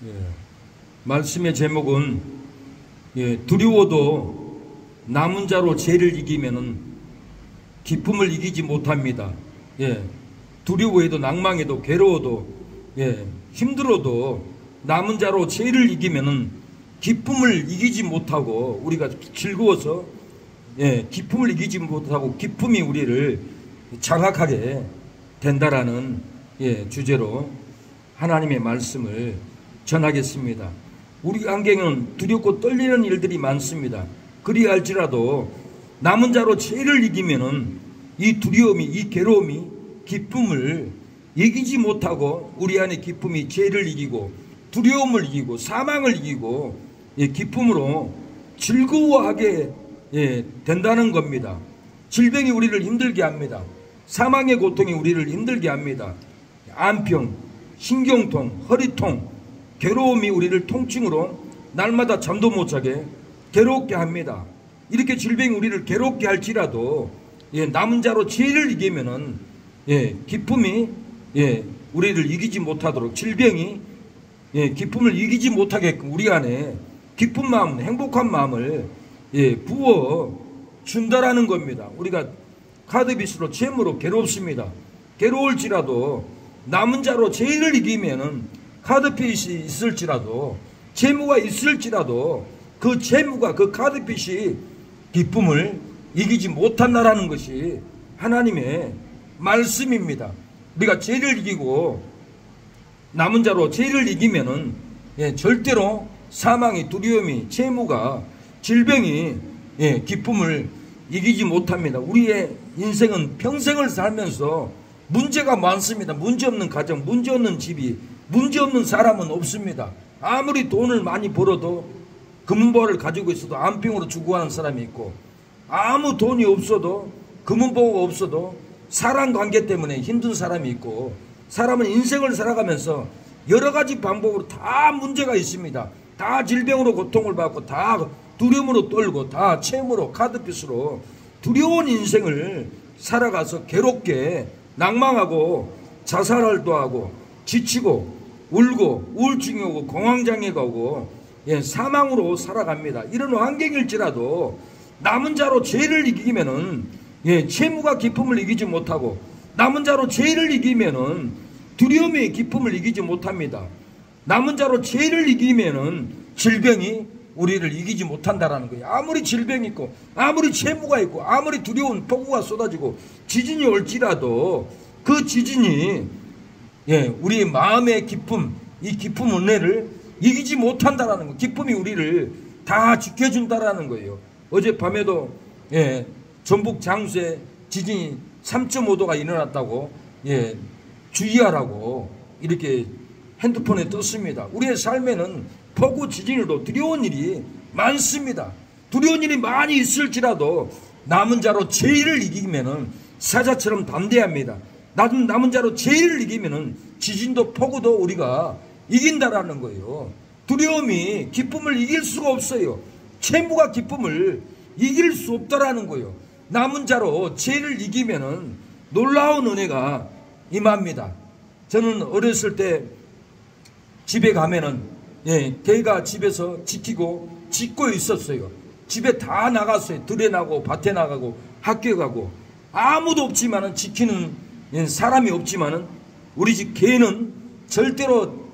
예, 말씀의 제목은 두려워도 남은 자로 죄를 이기면은 기쁨을 이기지 못합니다. 두려워해도 낭망해도 괴로워도 힘들어도 남은 자로 죄를 이기면은 기쁨을 이기지 못하고, 우리가 즐거워서 기쁨을 이기지 못하고 기쁨이 우리를 장악하게 된다라는 주제로 하나님의 말씀을 전하겠습니다. 우리 환경은 두렵고 떨리는 일들이 많습니다. 그리할지라도 남은 자로 죄를 이기면은 이 두려움이, 이 괴로움이 기쁨을 이기지 못하고, 우리 안에 기쁨이 죄를 이기고 두려움을 이기고 사망을 이기고 기쁨으로 즐거워하게 된다는 겁니다. 질병이 우리를 힘들게 합니다. 사망의 고통이 우리를 힘들게 합니다. 안병, 신경통, 허리통, 괴로움이 우리를 통증으로 날마다 잠도 못 자게 괴롭게 합니다. 이렇게 질병이 우리를 괴롭게 할지라도 남은 자로 죄를 이기면은 기쁨이 우리를 이기지 못하도록, 질병이 기쁨을 이기지 못하게끔 우리 안에 기쁜 마음, 행복한 마음을 부어 준다라는 겁니다. 우리가 카드빚으로 채무로 괴롭습니다. 괴로울지라도 남은 자로 죄를 이기면은 카드빚이 있을지라도, 채무가 있을지라도 그 채무가, 그 카드빚이 기쁨을 이기지 못한다라는 것이 하나님의 말씀입니다. 우리가 죄를 이기고 남은 자로 죄를 이기면은 절대로 사망이, 두려움이, 채무가, 질병이 기쁨을 이기지 못합니다. 우리의 인생은 평생을 살면서 문제가 많습니다. 문제없는 가정, 문제없는 집이, 문제없는 사람은 없습니다. 아무리 돈을 많이 벌어도, 금은보화를 가지고 있어도 안병으로 죽어가는 사람이 있고, 아무 돈이 없어도, 금은보화가 없어도 사랑관계 때문에 힘든 사람이 있고, 사람은 인생을 살아가면서 여러 가지 방법으로 다 문제가 있습니다. 다 질병으로 고통을 받고, 다 두려움으로 떨고, 다 채무로, 카드빚으로 두려운 인생을 살아가서 괴롭게 낭망하고 자살도 하고 지치고 울고 우울증이 오고 공황장애가 오고 사망으로 살아갑니다. 이런 환경일지라도 남은 자로 죄를 이기면은 채무가 기쁨을 이기지 못하고, 남은 자로 죄를 이기면은 두려움이 기쁨을 이기지 못합니다. 남은 자로 죄를 이기면은 질병이 우리를 이기지 못한다라는 거예요. 아무리 질병이 있고, 아무리 채무가 있고, 아무리 두려운 폭우가 쏟아지고 지진이 올지라도 그 지진이 우리의 마음의 기쁨, 이 기쁨 은혜를 이기지 못한다라는 거예요. 기쁨이 우리를 다 지켜준다라는 거예요. 어젯밤에도 전북 장수에 지진이 3.5도가 일어났다고 주의하라고 이렇게 핸드폰에 떴습니다. 우리의 삶에는 폭우, 지진으로 두려운 일이 많습니다. 두려운 일이 많이 있을지라도 남은 자로 죄를 이기면은 사자처럼 담대합니다. 남은 자로 죄를 이기면은 지진도 폭우도 우리가 이긴다라는 거예요. 두려움이 기쁨을 이길 수가 없어요. 채무가 기쁨을 이길 수 없다라는 거예요. 남은 자로 죄를 이기면은 놀라운 은혜가 임합니다. 저는 어렸을 때 집에 가면은 개가 집에서 지키고 짖고 있었어요. 집에 다 나갔어요. 들에 나가고 밭에 나가고 학교에 가고, 아무도 없지만은, 지키는 사람이 없지만은 우리 집 개는 절대로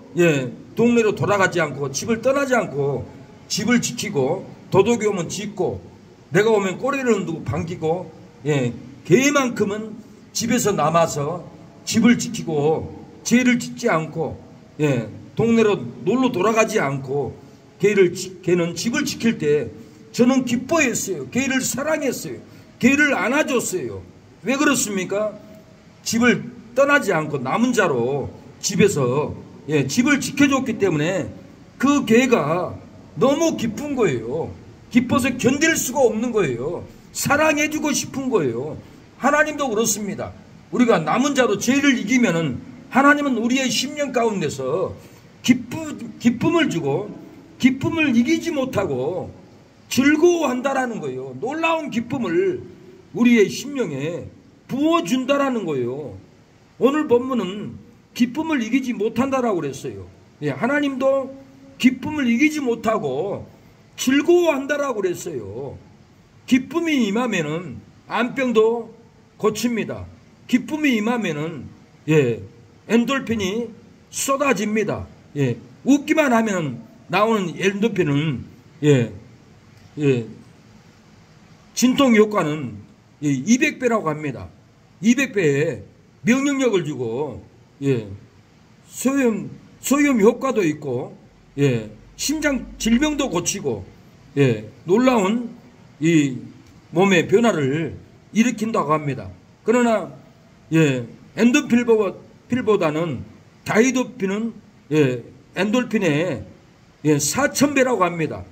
동네로 돌아가지 않고 집을 떠나지 않고 집을 지키고, 도둑이 오면 짖고, 내가 오면 꼬리를 흔들고 반기고, 개만큼은 집에서 남아서 집을 지키고 죄를 짓지 않고 동네로 놀러 돌아가지 않고 개는 집을 지킬 때 저는 기뻐했어요. 개를 사랑했어요. 개를 안아줬어요. 왜 그렇습니까? 집을 떠나지 않고 남은 자로 집에서 집을 지켜줬기 때문에 그 개가 너무 기쁜 거예요. 기뻐서 견딜 수가 없는 거예요. 사랑해주고 싶은 거예요. 하나님도 그렇습니다. 우리가 남은 자로 죄를 이기면은 하나님은 우리의 심령 가운데서 기쁨을 주고, 기쁨을 이기지 못하고 즐거워한다라는 거예요. 놀라운 기쁨을 우리의 심령에 부어준다라는 거예요. 오늘 본문은 기쁨을 이기지 못한다라고 그랬어요. 예, 하나님도 기쁨을 이기지 못하고 즐거워한다라고 그랬어요. 기쁨이 임하면은 암병도 고칩니다. 기쁨이 임하면은 엔돌핀이 쏟아집니다. 웃기만 하면 나오는 엔돌핀은 진통 효과는 200배라고 합니다. 200배의 명령력을 주고 소염 효과도 있고 심장 질병도 고치고 놀라운 이 몸의 변화를 일으킨다고 합니다. 그러나 엔돌핀보다는 다이돌핀은 엔돌핀의 4000배라고 합니다.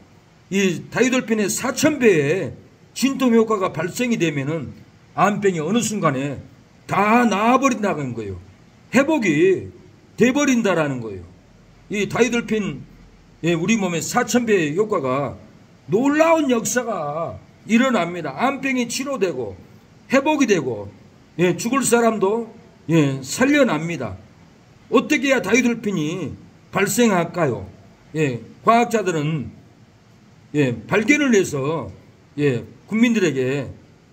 이 다이돌핀의 4000배의 진통 효과가 발생이 되면은 암병이 어느 순간에 다 나아버린다는 거예요. 회복이 돼버린다라는 거예요. 이 다이돌핀 우리 몸의 4000배의 효과가 놀라운 역사가 일어납니다. 암병이 치료되고 회복이 되고 죽을 사람도 살려납니다. 어떻게 해야 다이돌핀이 발생할까요? 과학자들은 발견을 해서 국민들에게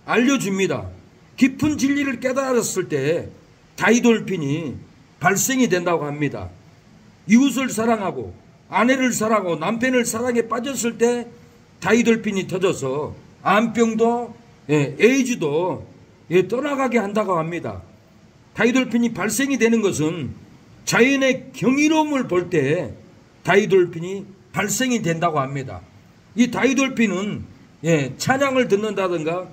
알려줍니다. 깊은 진리를 깨달았을 때 다이돌핀이 발생이 된다고 합니다. 이웃을 사랑하고 아내를 사랑하고 남편을 사랑에 빠졌을 때 다이돌핀이 터져서 암병도 에이즈도 떠나가게 한다고 합니다. 다이돌핀이 발생이 되는 것은 자연의 경이로움을 볼 때 다이돌핀이 발생이 된다고 합니다. 이 다이돌핀은 찬양을 듣는다든가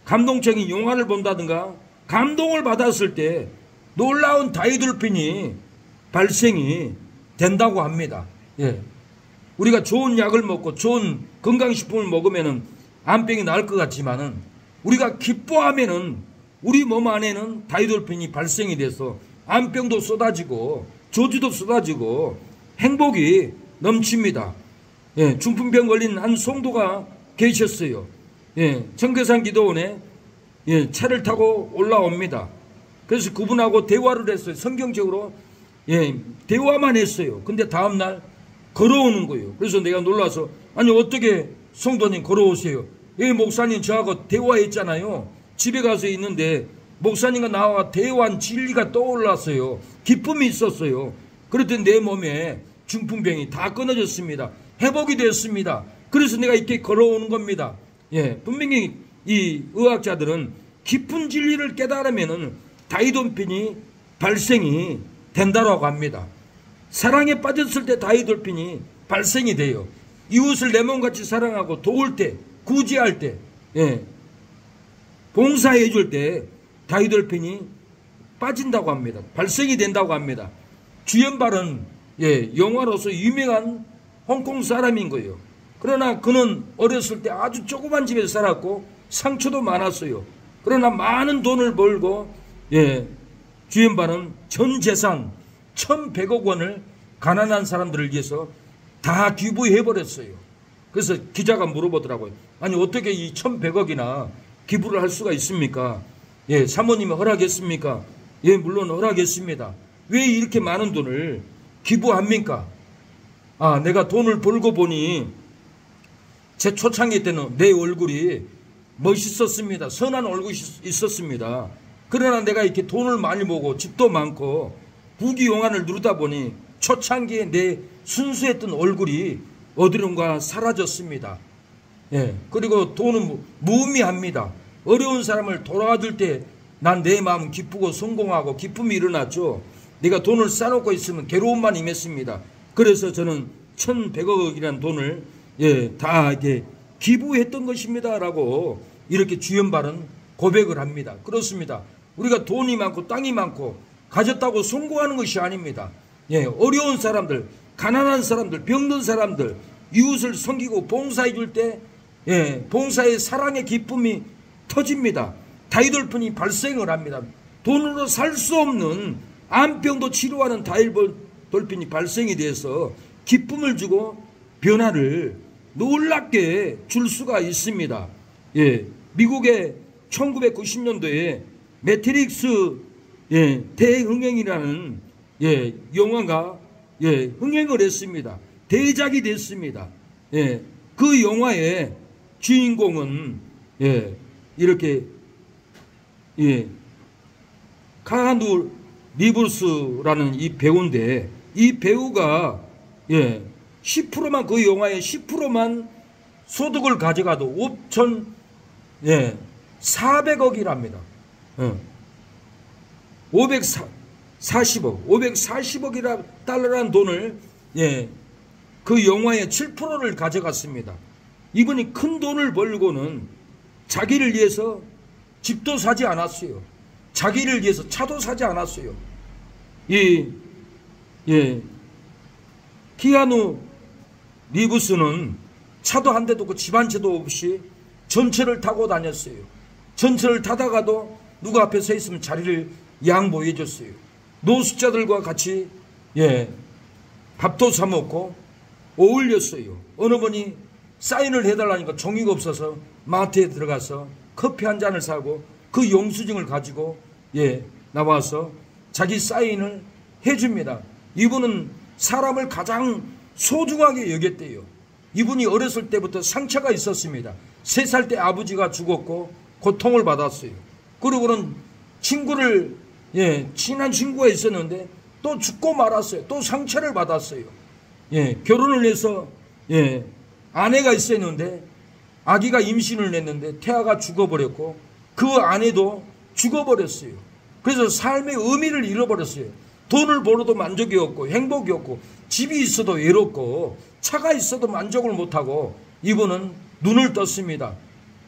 감동적인 영화를 본다든가 감동을 받았을 때 놀라운 다이돌핀이 발생이 된다고 합니다. 우리가 좋은 약을 먹고 좋은 건강식품을 먹으면 암병이 나을 것 같지만은 우리가 기뻐하면은 우리 몸 안에는 다이돌핀이 발생이 돼서 암병도 쏟아지고 조주도 쏟아지고 행복이 넘칩니다. 중풍병 걸린 한 성도가 계셨어요. 청계산 기도원에 차를 타고 올라옵니다. 그래서 그분하고 대화를 했어요. 성경적으로 대화만 했어요. 근데 다음날 걸어오는 거예요. 그래서 내가 놀라서 아니 어떻게 성도님 걸어오세요? 목사님 저하고 대화했잖아요. 집에 가서 있는데 목사님과 나와 대화한 진리가 떠올랐어요. 기쁨이 있었어요. 그랬더니 내 몸에 중풍병이 다 끊어졌습니다. 회복이 됐습니다. 그래서 내가 이렇게 걸어오는 겁니다. 분명히 이 의학자들은 깊은 진리를 깨달으면 다이돌핀이 발생이 된다고 합니다. 사랑에 빠졌을 때 다이돌핀이 발생이 돼요. 이웃을 내 몸같이 사랑하고 도울 때, 구제할 때, 봉사해 줄 때 다이돌핀이 빠진다고 합니다. 발생이 된다고 합니다. 주연발은 영화로서 유명한 홍콩 사람인 거예요. 그러나 그는 어렸을 때 아주 조그만 집에서 살았고 상처도 많았어요. 그러나 많은 돈을 벌고 주연발은 전 재산 1100억 원을 가난한 사람들을 위해서 다 기부해버렸어요. 그래서 기자가 물어보더라고요. 아니 어떻게 이 1100억이나 기부를 할 수가 있습니까? 사모님이 허락했습니까? 물론 허락했습니다. 왜 이렇게 많은 돈을 기부합니까? 내가 돈을 벌고 보니 제 초창기 때는 내 얼굴이 멋있었습니다. 선한 얼굴이 있었습니다. 그러나 내가 이렇게 돈을 많이 모으고 집도 많고 부귀영화를 누르다 보니 초창기에 내 순수했던 얼굴이 어디론가 사라졌습니다. 그리고 돈은 무의미합니다. 어려운 사람을 도와줄 때 난 내 마음 기쁘고 성공하고 기쁨이 일어났죠. 내가 돈을 쌓아놓고 있으면 괴로움만 임했습니다. 그래서 저는 1100억이라는 돈을 다 이렇게 기부했던 것입니다. 라고 이렇게 주연발은 고백을 합니다. 그렇습니다. 우리가 돈이 많고 땅이 많고 가졌다고 성공하는 것이 아닙니다. 어려운 사람들, 가난한 사람들, 병든 사람들, 이웃을 섬기고 봉사해 줄 때 봉사의 사랑의 기쁨이 터집니다. 다이돌핀이 발생을 합니다. 돈으로 살 수 없는 암병도 치료하는 다이돌핀이 발생이 돼서 기쁨을 주고 변화를 놀랍게 줄 수가 있습니다. 미국의 1990년도에 매트릭스 대흥행이라는 영화가 예, 흥행을 했습니다. 대작이 됐습니다. 예, 그 영화의 주인공은 예, 이렇게 예, 카하누 리브스라는 이 배우인데, 이 배우가 예, 10%만 그 영화의 10%만 소득을 가져가도 5,400억이랍니다. 540억 달러라는 돈을 예, 그 영화의 7%를 가져갔습니다. 이분이 큰 돈을 벌고는 자기를 위해서 집도 사지 않았어요. 자기를 위해서 차도 사지 않았어요. 키아누 리브스는 차도 한 대도 없고 집 한 채도 없이 전철을 타고 다녔어요. 전철을 타다가도 누가 앞에 서 있으면 자리를 양보해 줬어요. 노숙자들과 같이 밥도 사 먹고 어울렸어요. 어느 분이 사인을 해달라니까 종이가 없어서 마트에 들어가서 커피 한 잔을 사고 그 영수증을 가지고 나와서 자기 사인을 해줍니다. 이분은 사람을 가장 소중하게 여겼대요. 이분이 어렸을 때부터 상처가 있었습니다. 3살 때 아버지가 죽었고 고통을 받았어요. 그리고는 친구를 친한 친구가 있었는데 또 죽고 말았어요. 또 상처를 받았어요. 결혼을 해서 아내가 있었는데 아기가 임신을 냈는데 태아가 죽어버렸고 그 아내도 죽어버렸어요. 그래서 삶의 의미를 잃어버렸어요. 돈을 벌어도 만족이 없고 행복이 없고 집이 있어도 외롭고 차가 있어도 만족을 못하고 이분은 눈을 떴습니다.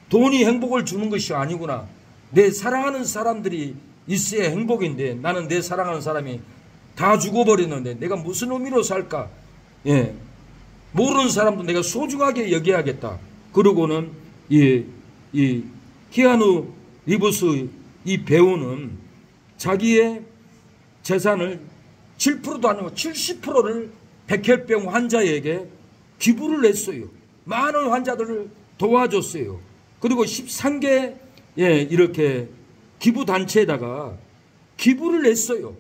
돈이 행복을 주는 것이 아니구나. 내 사랑하는 사람들이 있어야 행복인데 나는 내 사랑하는 사람이 다 죽어버렸는데 내가 무슨 의미로 살까? 모르는 사람도 내가 소중하게 여겨야겠다. 그러고는 이 키아누 리브스 이 배우는 자기의 재산을 7%도 아니고 70%를 백혈병 환자에게 기부를 했어요. 많은 환자들을 도와줬어요. 그리고 13개 이렇게 기부단체에다가 기부를 했어요.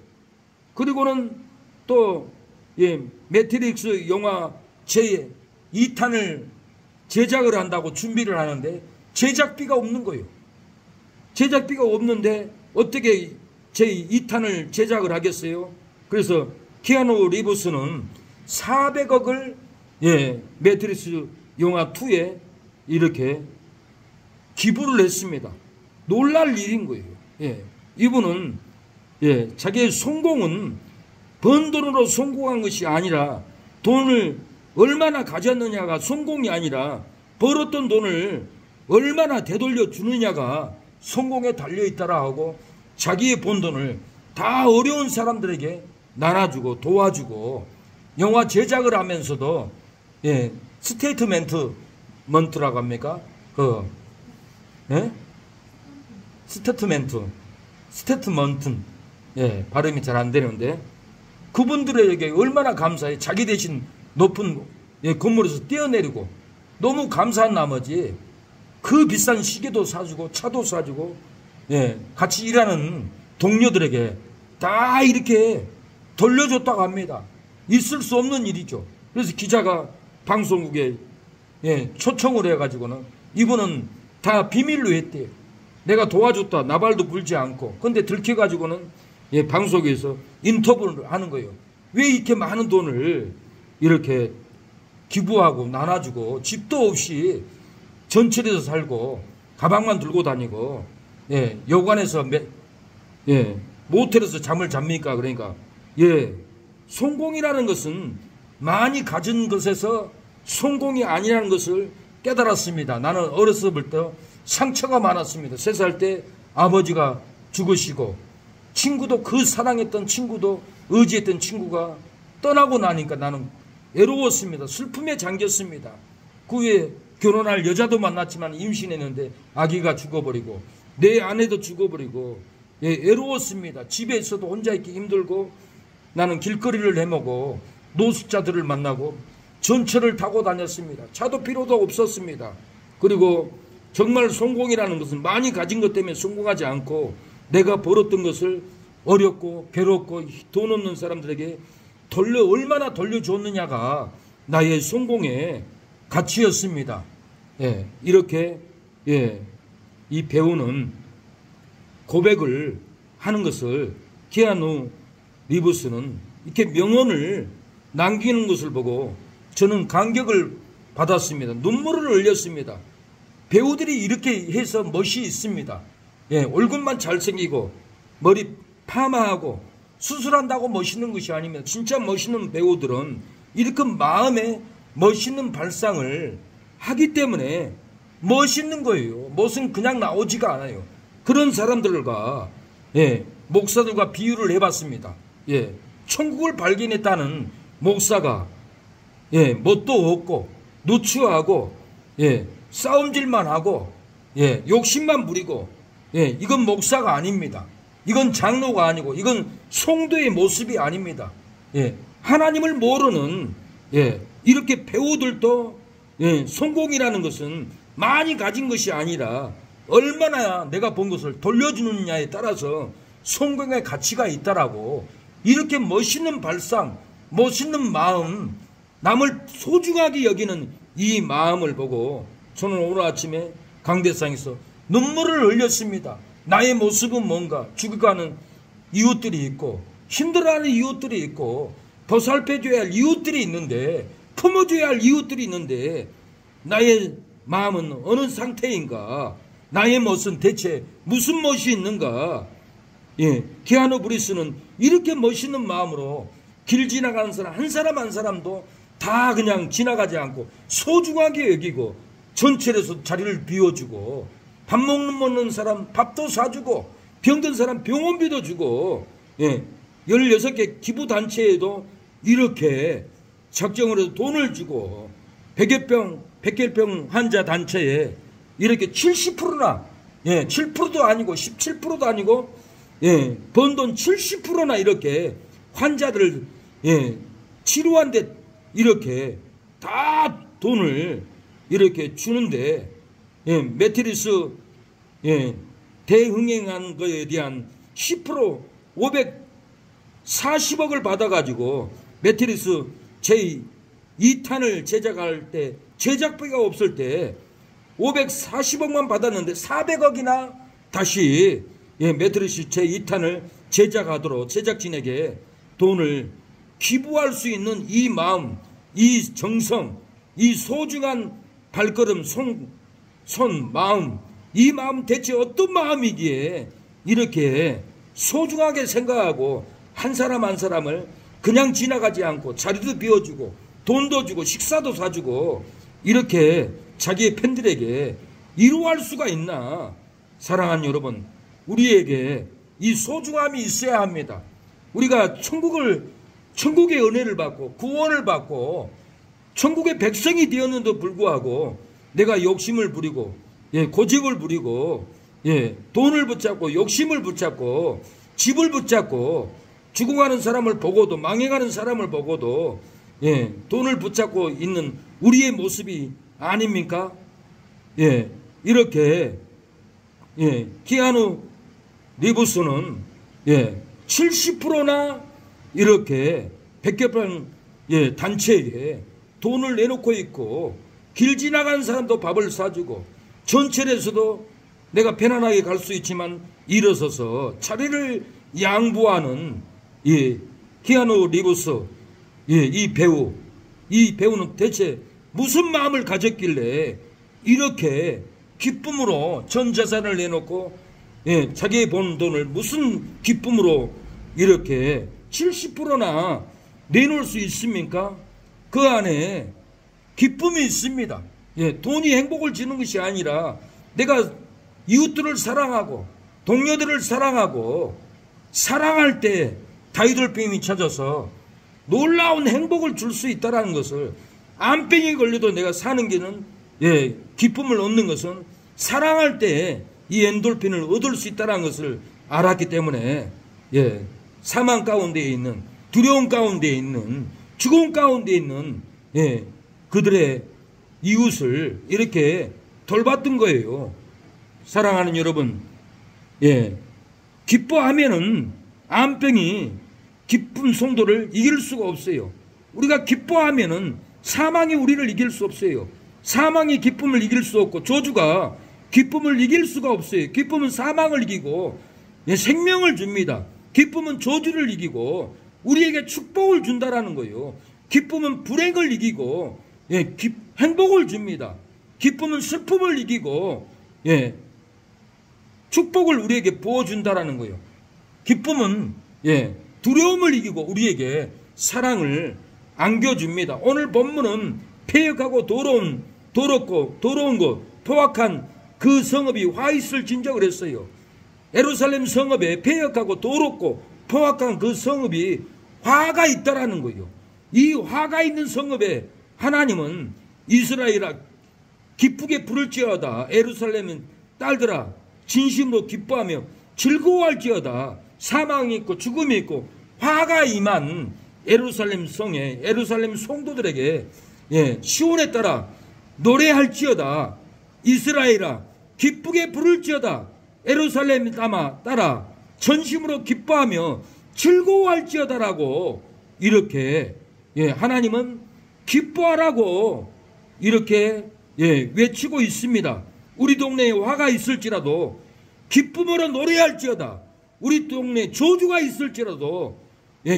그리고는 또 매트릭스 영화 제2탄을 제작을 한다고 준비를 하는데 제작비가 없는 거예요. 제작비가 없는데 어떻게 제2탄을 제작을 하겠어요? 그래서 키아누 리브스는 400억을 매트릭스 영화 2에 이렇게 기부를 했습니다. 놀랄 일인 거예요. 이분은 자기의 성공은 번 돈으로 성공한 것이 아니라 돈을 얼마나 가졌느냐가 성공이 아니라 벌었던 돈을 얼마나 되돌려 주느냐가 성공에 달려있다라 하고 자기의 번 돈을 다 어려운 사람들에게 나눠주고 도와주고 영화 제작을 하면서도 스테이트먼트라고 합니까? 스테이트먼트 발음이 잘 안 되는데 그분들에게 얼마나 감사해. 자기 대신 높은 건물에서 뛰어내리고 너무 감사한 나머지 그 비싼 시계도 사주고 차도 사주고 같이 일하는 동료들에게 다 이렇게 돌려줬다고 합니다. 있을 수 없는 일이죠. 그래서 기자가 방송국에 초청을 해가지고는 이분은 다 비밀로 했대요. 내가 도와줬다 나발도 불지 않고. 근데 들켜가지고는 방송에서 인터뷰를 하는 거예요. 왜 이렇게 많은 돈을 이렇게 기부하고 나눠주고 집도 없이 전철에서 살고 가방만 들고 다니고 여관에서 모텔에서 잠을 잡니까? 그러니까 성공이라는 것은 많이 가진 것에서 성공이 아니라는 것을 깨달았습니다. 나는 어렸을 때부터 상처가 많았습니다. 3살 때 아버지가 죽으시고 친구도 그 사랑했던 친구도 의지했던 친구가 떠나고 나니까 나는 외로웠습니다. 슬픔에 잠겼습니다. 그 후에 결혼할 여자도 만났지만 임신했는데 아기가 죽어버리고 내 아내도 죽어버리고 외로웠습니다. 집에 있어도 혼자 있기 힘들고 나는 길거리를 헤매고 노숙자들을 만나고 전철을 타고 다녔습니다. 차도 필요도 없었습니다. 그리고 정말 성공이라는 것은 많이 가진 것 때문에 성공하지 않고 내가 벌었던 것을 어렵고 괴롭고 돈 없는 사람들에게 얼마나 돌려줬느냐가 나의 성공의 가치였습니다. 예, 이렇게 이 배우는 고백을 하는 것을 키아누 리브스는 이렇게 명언을 남기는 것을 보고 저는 감격을 받았습니다. 눈물을 흘렸습니다. 배우들이 이렇게 해서 멋이 있습니다. 얼굴만 잘생기고 머리 파마하고 수술한다고 멋있는 것이 아닙니다. 진짜 멋있는 배우들은 이렇게 마음에 멋있는 발상을 하기 때문에 멋있는 거예요. 멋은 그냥 나오지가 않아요. 그런 사람들과 목사들과 비유를 해봤습니다. 천국을 발견했다는 목사가 멋도 없고 누추하고 싸움질만 하고 욕심만 부리고 이건 목사가 아닙니다. 이건 장로가 아니고 이건 성도의 모습이 아닙니다. 하나님을 모르는 이렇게 배우들도 성공이라는 것은 많이 가진 것이 아니라 얼마나 내가 본 것을 돌려주느냐에 따라서 성공의 가치가 있다라고 이렇게 멋있는 발상, 멋있는 마음, 남을 소중하게 여기는 이 마음을 보고 저는 오늘 아침에 강대상에서 눈물을 흘렸습니다. 나의 모습은 뭔가 죽어가는 이웃들이 있고 힘들어하는 이웃들이 있고 보살펴줘야 할 이웃들이 있는데 품어줘야 할 이웃들이 있는데 나의 마음은 어느 상태인가? 나의 멋은 대체 무슨 멋이 있는가? 키아누 리브스는 이렇게 멋있는 마음으로 길 지나가는 사람 한 사람 한 사람도 다 그냥 지나가지 않고 소중하게 여기고 전철에서 자리를 비워주고 밥 먹는 사람 밥도 사주고 병든 사람 병원비도 주고 16개 기부단체에도 이렇게 작정을 해서 돈을 주고 백혈병 환자 단체에 이렇게 70%나 7%도 아니고 17%도 아니고 번 돈 70%나 이렇게 환자들을 치료한 데 이렇게 다 돈을 이렇게 주는데 매트리스 대흥행한 거에 대한 10% 540억을 받아가지고 매트리스 제2탄을 제작할 때 제작비가 없을 때 540억만 받았는데 400억이나 다시 매트리스 제2탄을 제작하도록 제작진에게 돈을 기부할 수 있는 이 마음, 이 정성, 이 소중한 발걸음, 손, 마음, 이 마음 대체 어떤 마음이기에 이렇게 소중하게 생각하고 한 사람 한 사람을 그냥 지나가지 않고 자리도 비워주고 돈도 주고 식사도 사주고 이렇게 자기의 팬들에게 이루어할 수가 있나? 사랑하는 여러분, 우리에게 이 소중함이 있어야 합니다. 우리가 천국의 은혜를 받고 구원을 받고 천국의 백성이 되었는데도 불구하고 내가 욕심을 부리고 고집을 부리고 돈을 붙잡고 욕심을 붙잡고 집을 붙잡고 죽어가는 사람을 보고도 망해가는 사람을 보고도 돈을 붙잡고 있는 우리의 모습이 아닙니까? 이렇게 키아누 리브스는 70%나 이렇게 백혈병 단체에 돈을 내놓고 있고 길 지나가는 사람도 밥을 사주고 전철에서도 내가 편안하게 갈 수 있지만 일어서서 자리를 양보하는 키아누 리브스 이 배우는 대체 무슨 마음을 가졌길래 이렇게 기쁨으로 전 재산을 내놓고 자기의 번 돈을 무슨 기쁨으로 이렇게 70%나 내놓을 수 있습니까? 그 안에 기쁨이 있습니다. 돈이 행복을 주는 것이 아니라 내가 이웃들을 사랑하고 동료들을 사랑하고 사랑할 때 다이돌병이 찾아서 놀라운 행복을 줄 수 있다는 것을 암병이 걸려도 내가 사는 길은 기쁨을 얻는 것은 사랑할 때 이 엔돌핀을 얻을 수 있다는 것을 알았기 때문에 사망 가운데 있는 두려움 가운데 있는 죽음 가운데 있는 그들의 이웃을 이렇게 돌봤던 거예요. 사랑하는 여러분, 기뻐하면은 암병이 기쁜 성도를 이길 수가 없어요. 우리가 기뻐하면은 사망이 우리를 이길 수 없어요. 사망이 기쁨을 이길 수 없고 저주가 기쁨을 이길 수가 없어요. 기쁨은 사망을 이기고 생명을 줍니다. 기쁨은 저주를 이기고 우리에게 축복을 준다라는 거예요. 기쁨은 불행을 이기고 행복을 줍니다. 기쁨은 슬픔을 이기고 축복을 우리에게 부어준다라는 거예요. 기쁨은 두려움을 이기고 우리에게 사랑을 안겨줍니다. 오늘 본문은 폐역하고 더럽고 포악한 그 성읍이 화 있을 진적을 했어요. 예루살렘 성읍에 폐역하고 더럽고 포악한 그 성읍이 화가 있다라는 거예요. 이 화가 있는 성읍에 하나님은 이스라엘아 기쁘게 부를지어다. 예루살렘 딸들아 진심으로 기뻐하며 즐거워할지어다. 사망이 있고 죽음이 있고 화가 임한 예루살렘 성에 예루살렘 성도들에게 시온에 따라 노래할지어다. 이스라엘아 기쁘게 부를지어다. 예루살렘 따라 전심으로 기뻐하며 즐거워할지어다라고 이렇게 하나님은 기뻐하라고 이렇게 외치고 있습니다. 우리 동네에 화가 있을지라도 기쁨으로 노래할지어다. 우리 동네에 저주가 있을지라도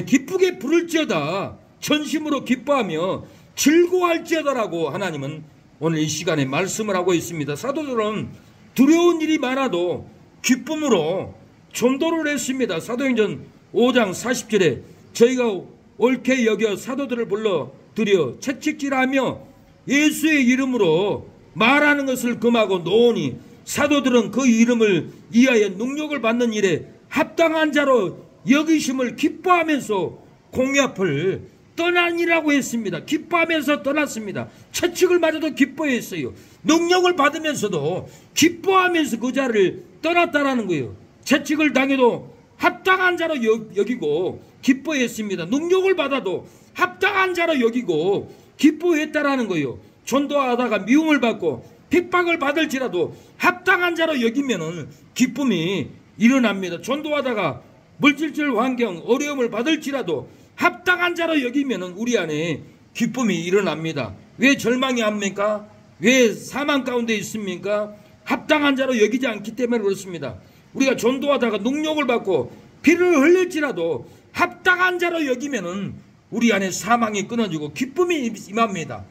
기쁘게 부를지어다. 전심으로 기뻐하며 즐거워할지어다라고 하나님은 오늘 이 시간에 말씀을 하고 있습니다. 사도들은 두려운 일이 많아도 기쁨으로 전도를 했습니다. 사도행전 5장 40절에 저희가 옳게 여겨 사도들을 불러들여 채찍질하며 예수의 이름으로 말하는 것을 금하고 놓으니 사도들은 그 이름을 위하여 능력을 받는 일에 합당한 자로 여기심을 기뻐하면서 공회앞을 떠나니라고 했습니다. 기뻐하면서 떠났습니다. 채찍을 맞아도 기뻐했어요. 능력을 받으면서도 기뻐하면서 그 자를 떠났다라는 거예요. 채찍을 당해도 합당한 자로 여기고 기뻐했습니다. 능력을 받아도 합당한 자로 여기고 기뻐했다라는 거예요. 전도하다가 미움을 받고 핍박을 받을지라도 합당한 자로 여기면은 기쁨이 일어납니다. 전도하다가 물질적 환경 어려움을 받을지라도 합당한 자로 여기면은 우리 안에 기쁨이 일어납니다. 왜 절망이 합니까? 왜 사망 가운데 있습니까? 합당한 자로 여기지 않기 때문에 그렇습니다. 우리가 전도하다가 능력을 받고 피를 흘릴지라도 합당한 자로 여기면은 우리 안에 사망이 끊어지고 기쁨이 임합니다.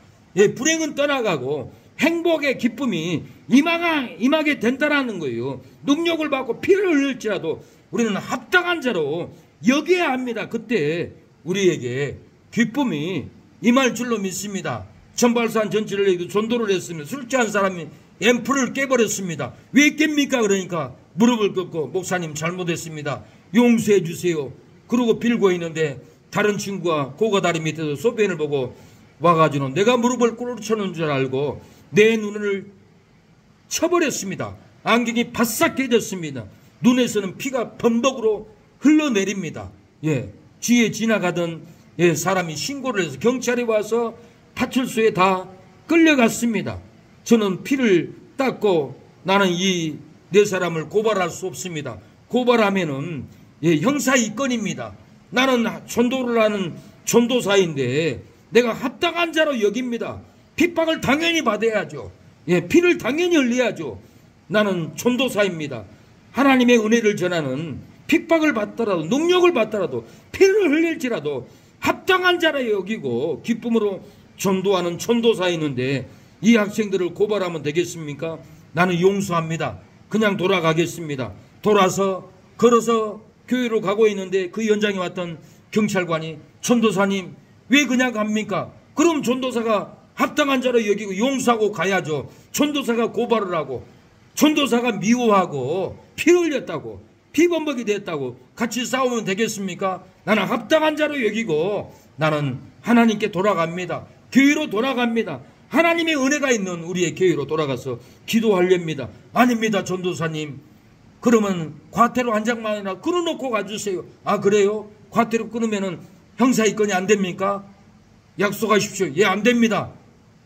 불행은 떠나가고 행복의 기쁨이 임하게 된다라는 거예요. 능력을 받고 피를 흘릴지라도 우리는 합당한 자로 여겨야 합니다. 그때 우리에게 기쁨이 임할 줄로 믿습니다. 천발산 전체를 전도를 했으면 술 취한 사람이 앰플을 깨버렸습니다. 왜 깹니까? 그러니까 무릎을 꿇고 목사님 잘못했습니다. 용서해 주세요. 그러고 빌고 있는데 다른 친구가 고가다리 밑에서 소변을 보고 와가지고 내가 무릎을 꿇어놓은 줄 알고 내 눈을 쳐버렸습니다. 안경이 바싹 깨졌습니다. 눈에서는 피가 범벅으로 흘러내립니다. 뒤에 지나가던 사람이 신고를 해서 경찰이 와서 파출소에 다 끌려갔습니다. 저는 피를 닦고 나는 이 네 사람을 고발할 수 없습니다. 고발하면은 형사 입건입니다. 나는 전도를 하는 전도사인데 내가 합당한 자로 여깁니다. 핍박을 당연히 받아야죠. 피를 당연히 흘려야죠. 나는 전도사입니다. 하나님의 은혜를 전하는 핍박을 받더라도 능력을 받더라도 피를 흘릴지라도 합당한 자라 여기고 기쁨으로 전도하는 전도사였는데 이 학생들을 고발하면 되겠습니까? 나는 용서합니다. 그냥 돌아가겠습니다. 돌아서 걸어서 교회로 가고 있는데 그 현장에 왔던 경찰관이 전도사님 왜 그냥 갑니까? 그럼 전도사가 합당한 자로 여기고 용서하고 가야죠. 전도사가 고발을 하고 전도사가 미워하고 피 흘렸다고 피범벅이 됐다고 같이 싸우면 되겠습니까? 나는 합당한 자로 여기고 나는 하나님께 돌아갑니다. 교회로 돌아갑니다. 하나님의 은혜가 있는 우리의 교회로 돌아가서 기도하렵니다. 아닙니다 전도사님. 그러면 과태료 한 장만이나 끊어놓고 가주세요. 아 그래요? 과태료 끊으면은 형사 입건이 안 됩니까? 약속하십시오. 예, 안 됩니다.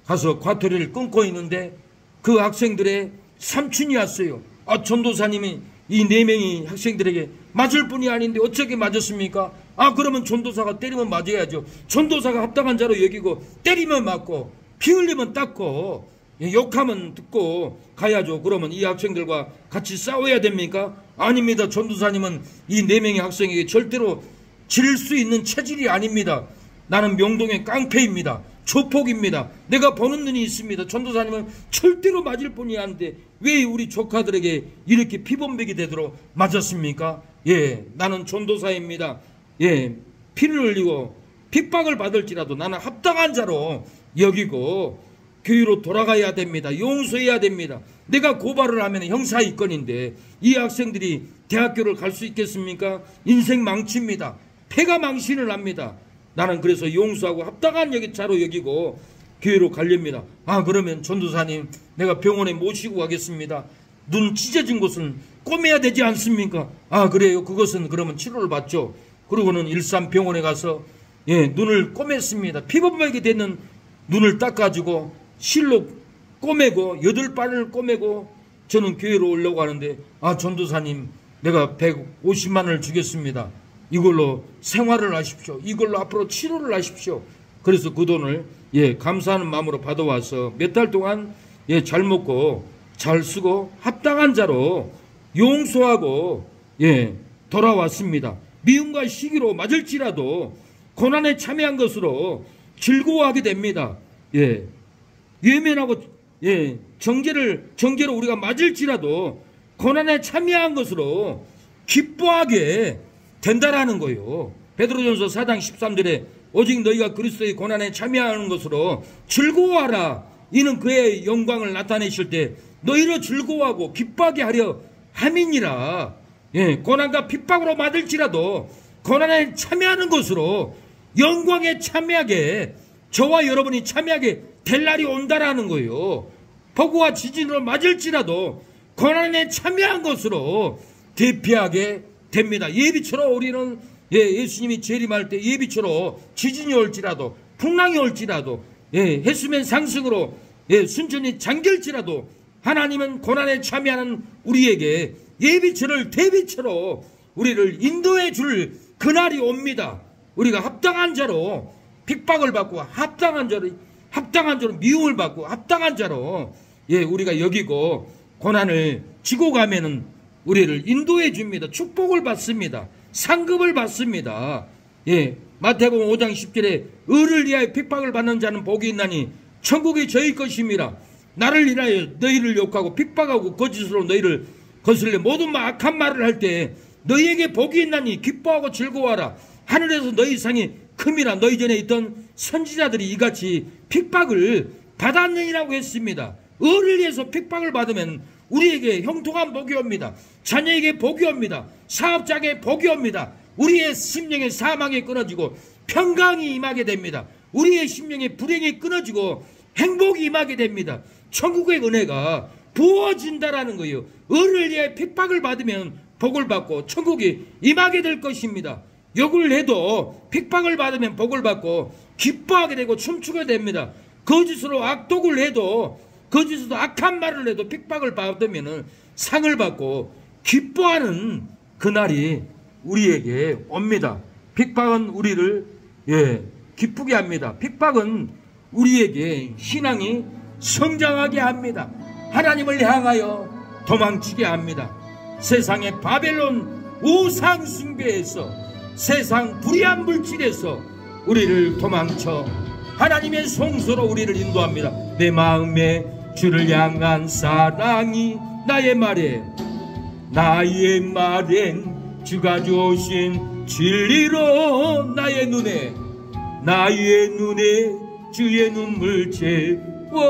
가서 과태료를 끊고 있는데 그 학생들의 삼촌이 왔어요. 아 전도사님이 이 4명이 학생들에게 맞을 뿐이 아닌데 어떻게 맞았습니까? 그러면 전도사가 때리면 맞아야죠. 전도사가 합당한 자로 여기고 때리면 맞고 피 흘리면 닦고 욕하면 듣고 가야죠. 그러면 이 학생들과 같이 싸워야 됩니까? 아닙니다. 전도사님은 이 4명의 학생에게 절대로 질 수 있는 체질이 아닙니다. 나는 명동의 깡패입니다. 조폭입니다. 내가 보는 눈이 있습니다. 전도사님은 절대로 맞을 뿐이 아닌데 왜 우리 조카들에게 이렇게 피범벅이 되도록 맞았습니까? 나는 전도사입니다. 피를 흘리고 핍박을 받을지라도 나는 합당한 자로 여기고 교회로 돌아가야 됩니다. 용서해야 됩니다. 내가 고발을 하면 형사 입건인데 이 학생들이 대학교를 갈 수 있겠습니까? 인생 망칩니다. 폐가 망신을 합니다. 나는 그래서 용서하고 합당한 자로 여기고 교회로 가렵니다. 그러면 전도사님 내가 병원에 모시고 가겠습니다. 눈 찢어진 곳은 꼬매야 되지 않습니까? 그래요. 그것은 그러면 치료를 받죠. 그러고는 일산병원에 가서 눈을 꼬맸습니다. 피범벅이 되는 눈을 닦아주고 실로 꼬매고 8발을 꼬매고 저는 교회로 오려고 하는데 전도사님 내가 150만 원을 주겠습니다. 이걸로 생활을 하십시오. 이걸로 앞으로 치료를 하십시오. 그래서 그 돈을 감사하는 마음으로 받아와서 몇 달 동안 잘 먹고 잘 쓰고 합당한 자로 용서하고 돌아왔습니다. 미움과 시기로 맞을지라도 고난에 참여한 것으로 즐거워하게 됩니다. 외면하고 정죄로 우리가 맞을지라도 고난에 참여한 것으로 기뻐하게 된다라는 거예요. 베드로전서 4장 13절에 오직 너희가 그리스도의 고난에 참여하는 것으로 즐거워하라. 이는 그의 영광을 나타내실 때 너희로 즐거워하고 기뻐하게 하려 함이니라. 고난과 핍박으로 맞을지라도 고난에 참여하는 것으로 영광에 참여하게 저와 여러분이 참여하게 될 날이 온다라는 거예요. 폭우와 지진으로 맞을지라도 고난에 참여한 것으로 대피하게 됩니다. 예비처럼 우리는 예수님이 재림할 때 예비처럼 지진이 올지라도 풍랑이 올지라도 해수면 상승으로 순천이 잠길지라도 하나님은 고난에 참여하는 우리에게 예비처를 대비처로 우리를 인도해 줄 그날이 옵니다. 우리가 합당한 자로 핍박을 받고 합당한 자로 미움을 받고 합당한 자로 우리가 여기고 고난을 지고 가면은 우리를 인도해 줍니다. 축복을 받습니다. 상급을 받습니다. 마태복음 5장 10절에 의를 위하여 핍박을 받는 자는 복이 있나니 천국이 저희 것입니다. 나를 인하여 너희를 욕하고 핍박하고 거짓으로 너희를 거슬려 모든 악한 말을 할 때 너희에게 복이 있나니 기뻐하고 즐거워하라. 하늘에서 너희 상이 큼이라. 너희 전에 있던 선지자들이 이같이 핍박을 받았느니라고 했습니다. 의를 위해서 핍박을 받으면 우리에게 형통한 복이 옵니다. 자녀에게 복이 옵니다. 사업자에게 복이 옵니다. 우리의 심령의 사망이 끊어지고 평강이 임하게 됩니다. 우리의 심령의 불행이 끊어지고 행복이 임하게 됩니다. 천국의 은혜가 부어진다라는 거예요. 의를 위해 핍박을 받으면 복을 받고 천국이 임하게 될 것입니다. 욕을 해도 핍박을 받으면 복을 받고 기뻐하게 되고 춤추게 됩니다. 거짓으로 악독을 해도 거짓으로 악한 말을 해도 핍박을 받으면 상을 받고 기뻐하는 그날이 우리에게 옵니다. 핍박은 우리를 기쁘게 합니다. 핍박은 우리에게 신앙이 성장하게 합니다. 하나님을 향하여 도망치게 합니다. 세상의 바벨론 우상 숭배에서 세상 불의한 물질에서 우리를 도망쳐 하나님의 성소로 우리를 인도합니다. 내 마음에 주를 향한 사랑이 나의 말엔 주가 주신 진리로 나의 눈에 주의 눈물 채워주소서.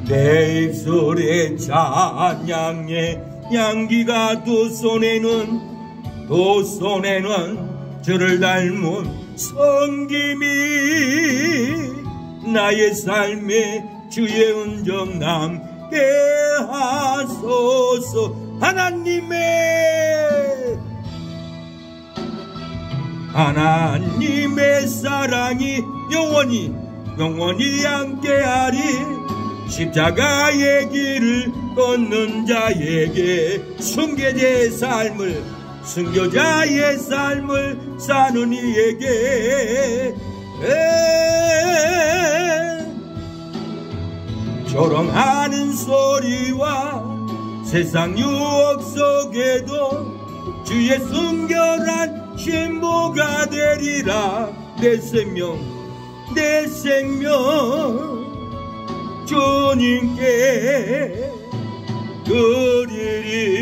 내 입술에 찬양의 향기가 두 손에는 주를 닮은 성김이 나의 삶에 주의 은정 남게 하소서. 하나님의 사랑이 영원히 함께하리. 십자가의 길을 걷는 자에게 순교자의 삶을 사는 이에게 조롱하는 소리와 세상 유혹 속에도 주의 순결한 신부가 되리라. 내 생명 주님께 드리리.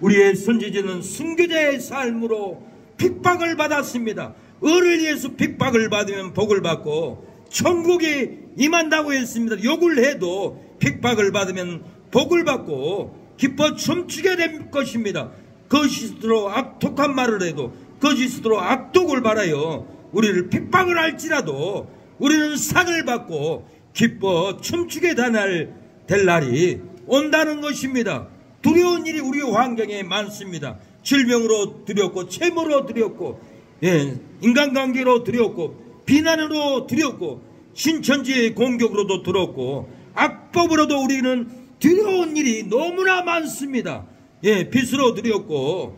우리의 선지자는 순교자의 삶으로 핍박을 받았습니다. 을을 위해서 핍박을 받으면 복을 받고 천국에 임한다고 했습니다. 욕을 해도 핍박을 받으면 복을 받고 기뻐 춤추게 될 것입니다. 거짓으로 악독한 말을 해도 거짓으로 악독을 바라여 우리를 핍박을 할지라도 우리는 상을 받고 기뻐 춤추게 될 날이 온다는 것입니다. 두려운 일이 우리 환경에 많습니다. 질병으로 두렵고 채무로 두렵고 인간관계로 두렵고 비난으로 두렵고 신천지의 공격으로도 두렵고 악법으로도 우리는 두려운 일이 너무나 많습니다. 빚으로 두렵고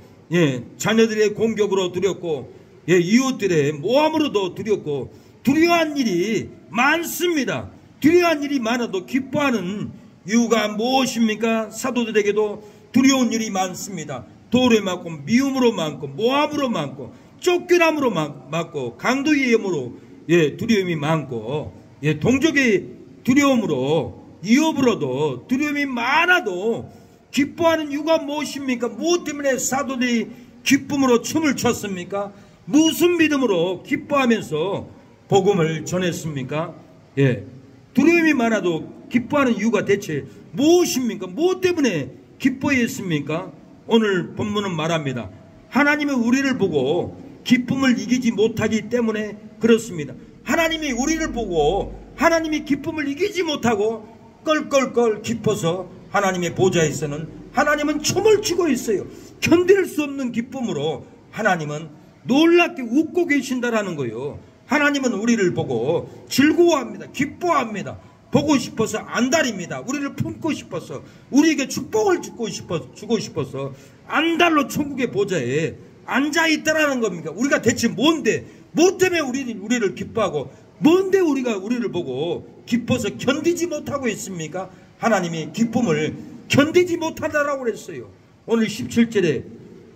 자녀들의 공격으로 두렵고 이웃들의 모함으로도 두렵고 두려워한 일이 많습니다. 두려워한 일이 많아도 기뻐하는 이유가 무엇입니까? 사도들에게도 두려운 일이 많습니다. 돌에 맞고 미움으로 많고 모함으로 많고 쫓겨남으로 많고 강도의 염으로 두려움이 많고 동족의 두려움으로 이업으로도 두려움이 많아도 기뻐하는 이유가 무엇입니까? 무엇 때문에 사도들이 기쁨으로 춤을 췄습니까? 무슨 믿음으로 기뻐하면서 복음을 전했습니까? 두려움이 많아도 기뻐하는 이유가 대체 무엇입니까? 무엇 때문에 기뻐했습니까? 오늘 본문은 말합니다. 하나님은 우리를 보고 기쁨을 이기지 못하기 때문에 그렇습니다. 하나님이 우리를 보고 하나님이 기쁨을 이기지 못하고 껄껄껄 기뻐서 하나님의 보좌에서는 하나님은 춤을 추고 있어요. 견딜 수 없는 기쁨으로 하나님은 놀랍게 웃고 계신다라는 거예요. 하나님은 우리를 보고 즐거워합니다. 기뻐합니다. 보고 싶어서 안달입니다. 우리를 품고 싶어서 우리에게 축복을 주고 싶어서 안달로 천국의 보좌에 앉아있다라는 겁니까? 우리가 대체 뭔데? 뭐 때문에 우리를 기뻐하고 뭔데 우리가 우리를 보고 기뻐서 견디지 못하고 있습니까? 하나님이 기쁨을 견디지 못하다라고 그랬어요. 오늘 17절에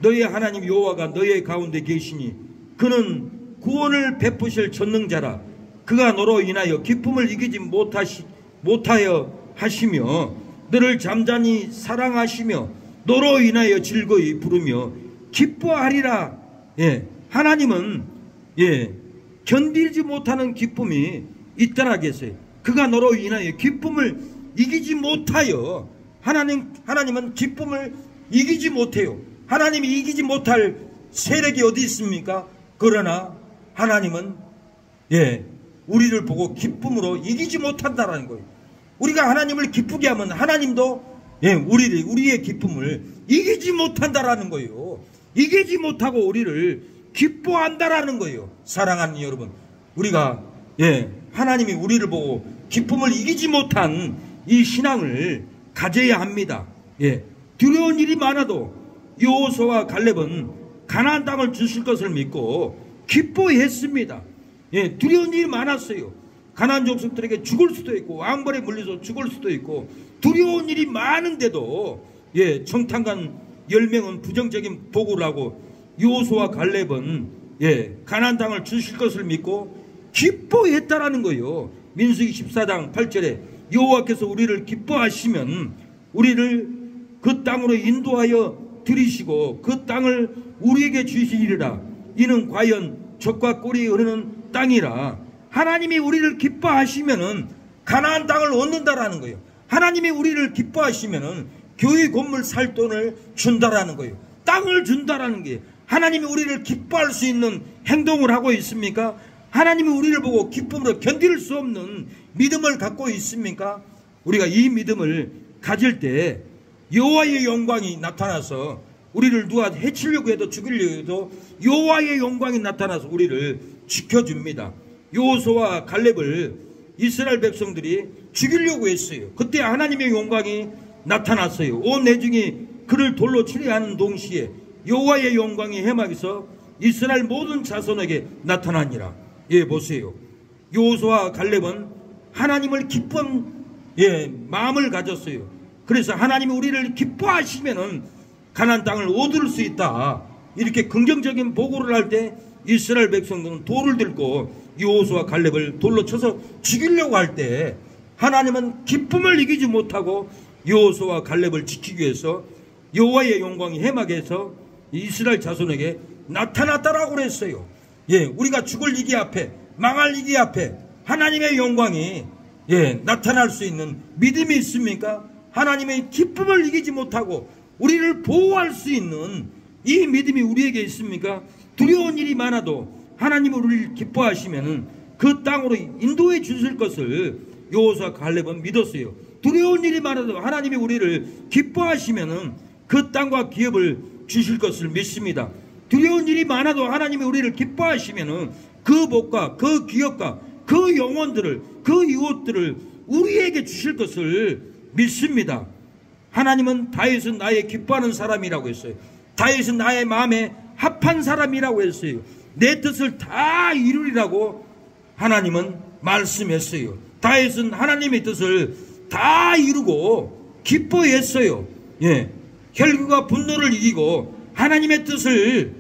너희 하나님 여호와가 너희 가운데 계시니 그는 구원을 베푸실 전능자라. 그가 너로 인하여 기쁨을 이기지 못하여 하시며 너를 잠잠히 사랑하시며 너로 인하여 즐거이 부르며 기뻐하리라. 하나님은 견디지 못하는 기쁨이 있다라 했어요. 그가 너로 인하여 기쁨을 이기지 못하여 하나님은 기쁨을 이기지 못해요. 하나님이 이기지 못할 세력이 어디 있습니까? 그러나 하나님은 우리를 보고 기쁨으로 이기지 못한다라는 거예요. 우리가 하나님을 기쁘게 하면 하나님도 우리의 기쁨을 이기지 못한다라는 거예요. 이기지 못하고 우리를 기뻐한다라는 거예요. 사랑하는 여러분, 우리가 하나님이 우리를 보고 기쁨을 이기지 못한 이 신앙을 가져야 합니다. 두려운 일이 많아도 여호수아와 갈렙은 가나안 땅을 주실 것을 믿고 기뻐했습니다. 두려운 일이 많았어요. 가나안 족속들에게 죽을 수도 있고 왕벌에 물려서 죽을 수도 있고 두려운 일이 많은데도 청탄관 10명은 부정적인 보고를 하고 여호수아와 갈렙은 가나안 땅을 주실 것을 믿고 기뻐했다라는 거예요. 민수기 14장 8절에 여호와께서 우리를 기뻐하시면 우리를 그 땅으로 인도하여 들이시고 그 땅을 우리에게 주시리라. 이는 과연 젖과 꿀이 흐르는 땅이라. 하나님이 우리를 기뻐하시면은 가나안 땅을 얻는다라는 거예요. 하나님이 우리를 기뻐하시면은 교회 건물 살 돈을 준다라는 거예요. 땅을 준다라는 게 하나님이 우리를 기뻐할 수 있는 행동을 하고 있습니까? 하나님이 우리를 보고 기쁨으로 견딜 수 없는 믿음을 갖고 있습니까? 우리가 이 믿음을 가질 때 여호와의 영광이 나타나서 우리를 누가 해치려고 해도 죽이려고 해도 여호와의 영광이 나타나서 우리를 지켜줍니다. 여호수아와 갈렙을 이스라엘 백성들이 죽이려고 했어요. 그때 하나님의 영광이 나타났어요. 온 내중이 그를 돌로 치려 하는 동시에 여호와의 영광이 해막에서 이스라엘 모든 자손에게 나타나니라. 예, 보세요. 여호수아와 갈렙은 하나님을 기쁜 마음을 가졌어요. 그래서 하나님이 우리를 기뻐하시면은 가나안 땅을 얻을 수 있다. 이렇게 긍정적인 보고를 할 때 이스라엘 백성들은 돌을 들고 여호수아와 갈렙을 돌로 쳐서 죽이려고 할 때 하나님은 기쁨을 이기지 못하고 여호수아와 갈렙을 지키기 위해서 여호와의 영광이 해막에서 이스라엘 자손에게 나타났다라고 그랬어요. 예, 우리가 죽을 위기 앞에, 망할 위기 앞에 하나님의 영광이 나타날 수 있는 믿음이 있습니까? 하나님의 기쁨을 이기지 못하고 우리를 보호할 수 있는 이 믿음이 우리에게 있습니까? 두려운 일이 많아도 하나님이 우리를 기뻐하시면은 그 땅으로 인도해 주실 것을 여호수아 갈렙은 믿었어요. 두려운 일이 많아도 하나님이 우리를 기뻐하시면은 그 땅과 기업을 주실 것을 믿습니다. 두려운 일이 많아도 하나님이 우리를 기뻐하시면은 그 복과 그 기업과 그 영혼들을, 그 이웃들을 우리에게 주실 것을 믿습니다. 하나님은 다윗은 나의 기뻐하는 사람이라고 했어요. 다윗은 나의 마음에 합한 사람이라고 했어요. 내 뜻을 다 이루리라고 하나님은 말씀했어요. 다윗은 하나님의 뜻을 다 이루고 기뻐했어요. 혈기와 분노를 이기고 하나님의 뜻을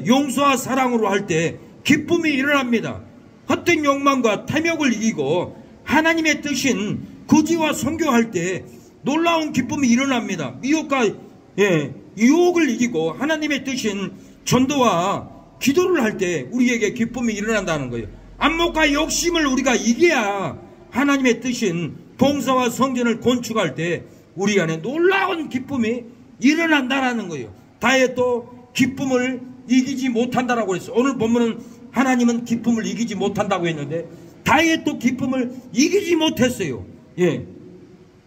용서와 사랑으로 할 때 기쁨이 일어납니다. 헛된 욕망과 탐욕을 이기고 하나님의 뜻인 거지와 선교할 때 놀라운 기쁨이 일어납니다. 미혹과 유혹을 이기고 하나님의 뜻인 전도와 기도를 할 때 우리에게 기쁨이 일어난다는 거예요. 안목과 욕심을 우리가 이겨야 하나님의 뜻인 봉사와 성전을 건축할 때 우리 안에 놀라운 기쁨이 일어난다는 거예요. 다윗도 기쁨을 이기지 못한다라고 했어요. 오늘 본문은 하나님은 기쁨을 이기지 못한다고 했는데 다윗도 기쁨을 이기지 못했어요.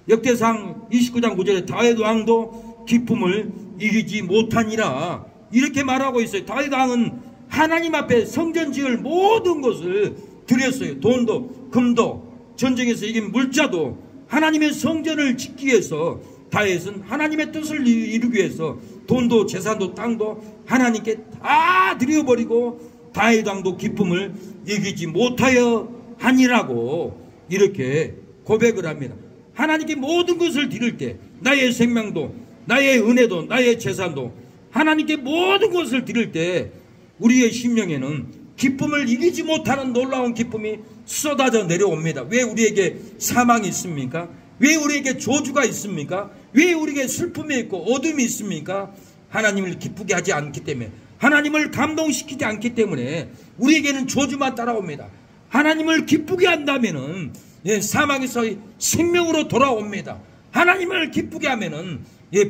역대상 29장 9절에 다윗 왕도 기쁨을 이기지 못하니라 이렇게 말하고 있어요. 다윗 왕은 하나님 앞에 성전 지을 모든 것을 드렸어요. 돈도 금도 전쟁에서 이긴 물자도 하나님의 성전을 짓기 위해서 다윗은 하나님의 뜻을 이루기 위해서 돈도 재산도 땅도 하나님께 다 드려버리고 다윗 왕도 기쁨을 이기지 못하여 하니라고 이렇게 고백을 합니다. 하나님께 모든 것을 드릴 때 나의 생명도 나의 은혜도 나의 재산도 하나님께 모든 것을 드릴 때 우리의 심령에는 기쁨을 이기지 못하는 놀라운 기쁨이 쏟아져 내려옵니다. 왜 우리에게 사망이 있습니까? 왜 우리에게 저주가 있습니까? 왜 우리에게 슬픔이 있고 어둠이 있습니까? 하나님을 기쁘게 하지 않기 때문에, 하나님을 감동시키지 않기 때문에 우리에게는 저주만 따라옵니다. 하나님을 기쁘게 한다면은 사망에서 생명으로 돌아옵니다. 하나님을 기쁘게 하면은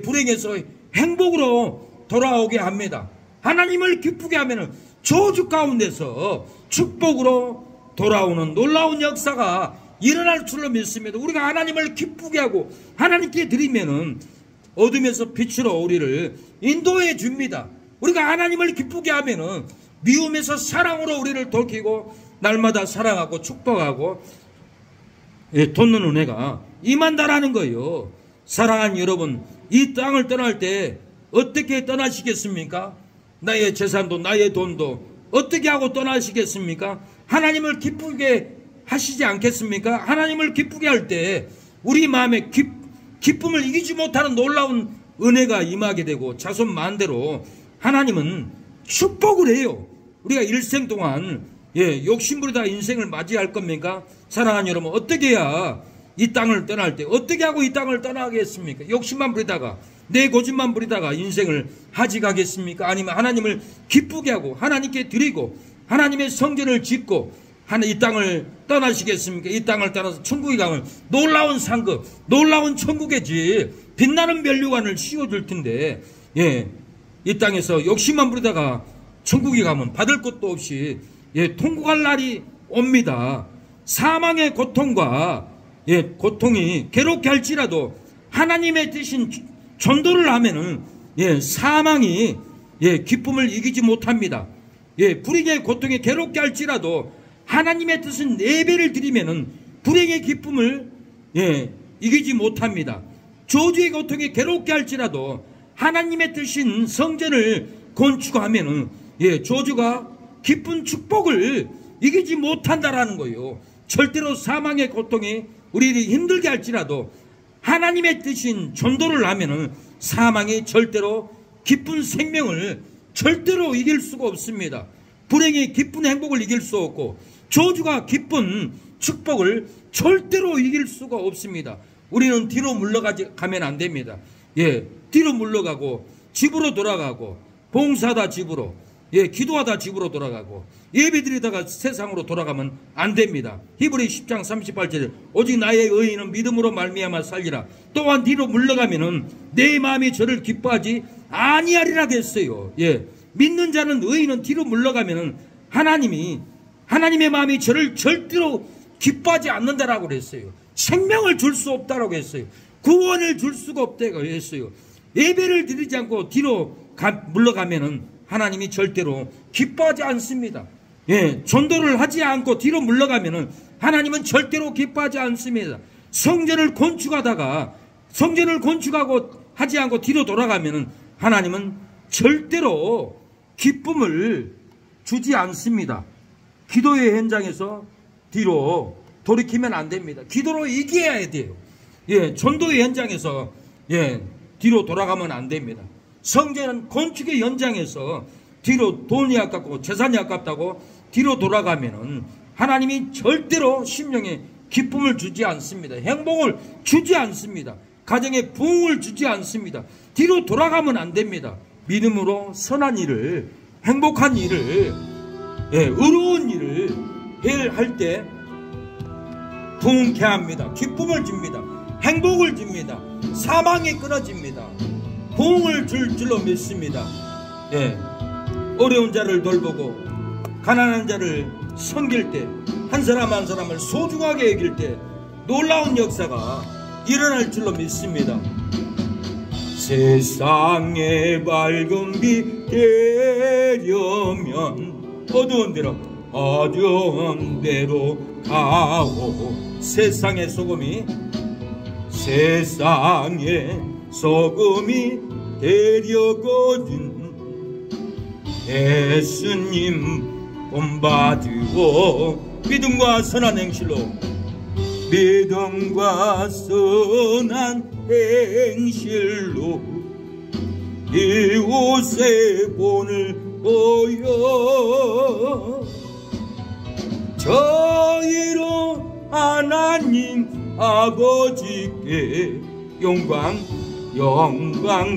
불행에서 행복으로 돌아오게 합니다. 하나님을 기쁘게 하면은 저주 가운데서 축복으로 돌아오는 놀라운 역사가 일어날 줄로 믿습니다. 우리가 하나님을 기쁘게 하고 하나님께 드리면은 어둠에서 빛으로 우리를 인도해 줍니다. 우리가 하나님을 기쁘게 하면은 미움에서 사랑으로 우리를 돌키고 날마다 사랑하고 축복하고 돕는 은혜가 임한다라는 거예요. 사랑하는 여러분, 이 땅을 떠날 때 어떻게 떠나시겠습니까? 나의 재산도 나의 돈도 어떻게 하고 떠나시겠습니까? 하나님을 기쁘게 하시지 않겠습니까? 하나님을 기쁘게 할 때 우리 마음에 기쁨을 이기지 못하는 놀라운 은혜가 임하게 되고 자손 만대로 하나님은 축복을 해요. 우리가 일생 동안 욕심부리다 인생을 맞이할 겁니까? 사랑하는 여러분, 어떻게 해야 이 땅을 떠날 때 어떻게 하고 이 땅을 떠나겠습니까? 욕심만 부리다가 내 고집만 부리다가 인생을 하직하겠습니까? 아니면 하나님을 기쁘게 하고 하나님께 드리고 하나님의 성전을 짓고 이 땅을 떠나시겠습니까? 이 땅을 떠나서 천국에 가면 놀라운 상급, 놀라운 천국의 집, 빛나는 면류관을 씌워줄 텐데 이 땅에서 욕심만 부리다가 천국에 가면 받을 것도 없이 통곡할 날이 옵니다. 사망의 고통과 고통이 괴롭게 할지라도 하나님의 뜻인 전도를 하면은 사망이 기쁨을 이기지 못합니다. 불의의 고통이 괴롭게 할지라도 하나님의 뜻은 4배를 드리면은 불행의 기쁨을 이기지 못합니다. 저주의 고통에 괴롭게 할지라도 하나님의 뜻인 성전을 건축하면은 저주가 기쁜 축복을 이기지 못한다라는 거예요. 절대로 사망의 고통에 우리를 힘들게 할지라도 하나님의 뜻인 전도를 하면은 사망이 절대로 기쁜 생명을 절대로 이길 수가 없습니다. 불행이 기쁜 행복을 이길 수 없고 저주가 기쁜 축복을 절대로 이길 수가 없습니다. 우리는 뒤로 물러가면 안 됩니다. 뒤로 물러가고 집으로 돌아가고 봉사하다 집으로 기도하다 집으로 돌아가고 예배드리다가 세상으로 돌아가면 안 됩니다. 히브리 10장 38절에 오직 나의 의인은 믿음으로 말미암아 살리라. 또한 뒤로 물러가면은 내 마음이 저를 기뻐하지 아니하리라 했어요. 믿는 자는 의인은 뒤로 물러가면은 하나님의 마음이 저를 절대로 기뻐하지 않는다라고 그랬어요. 생명을 줄 수 없다라고 했어요. 구원을 줄 수가 없다고 했어요. 예배를 드리지 않고 뒤로 물러가면은 하나님이 절대로 기뻐하지 않습니다. 전도를 하지 않고 뒤로 물러가면은 하나님은 절대로 기뻐하지 않습니다. 성전을 건축하고 하지 않고 뒤로 돌아가면은 하나님은 절대로 기쁨을 주지 않습니다. 기도의 현장에서 뒤로 돌이키면 안 됩니다. 기도로 이겨야 돼요. 전도의 현장에서 뒤로 돌아가면 안 됩니다. 성전 건축의 현장에서 뒤로 돈이 아깝고 재산이 아깝다고 뒤로 돌아가면은 하나님이 절대로 심령에 기쁨을 주지 않습니다. 행복을 주지 않습니다. 가정에 부흥을 주지 않습니다. 뒤로 돌아가면 안 됩니다. 믿음으로 선한 일을, 행복한 일을, 의로운 일을 할 때 부흥케 합니다. 기쁨을 줍니다. 행복을 줍니다. 사망이 끊어집니다. 부흥을 줄 줄로 믿습니다. 어려운 자를 돌보고 가난한 자를 섬길 때, 한 사람 한 사람을 소중하게 여길 때 놀라운 역사가 일어날 줄로 믿습니다. 세상에 밝은 빛 되려면 어두운 데로 가오. 세상의 소금이 되려거든 예수님 본받으오. 믿음과 선한 행실로 이웃의 본을 보여 저희로 하나님 아버지께 영광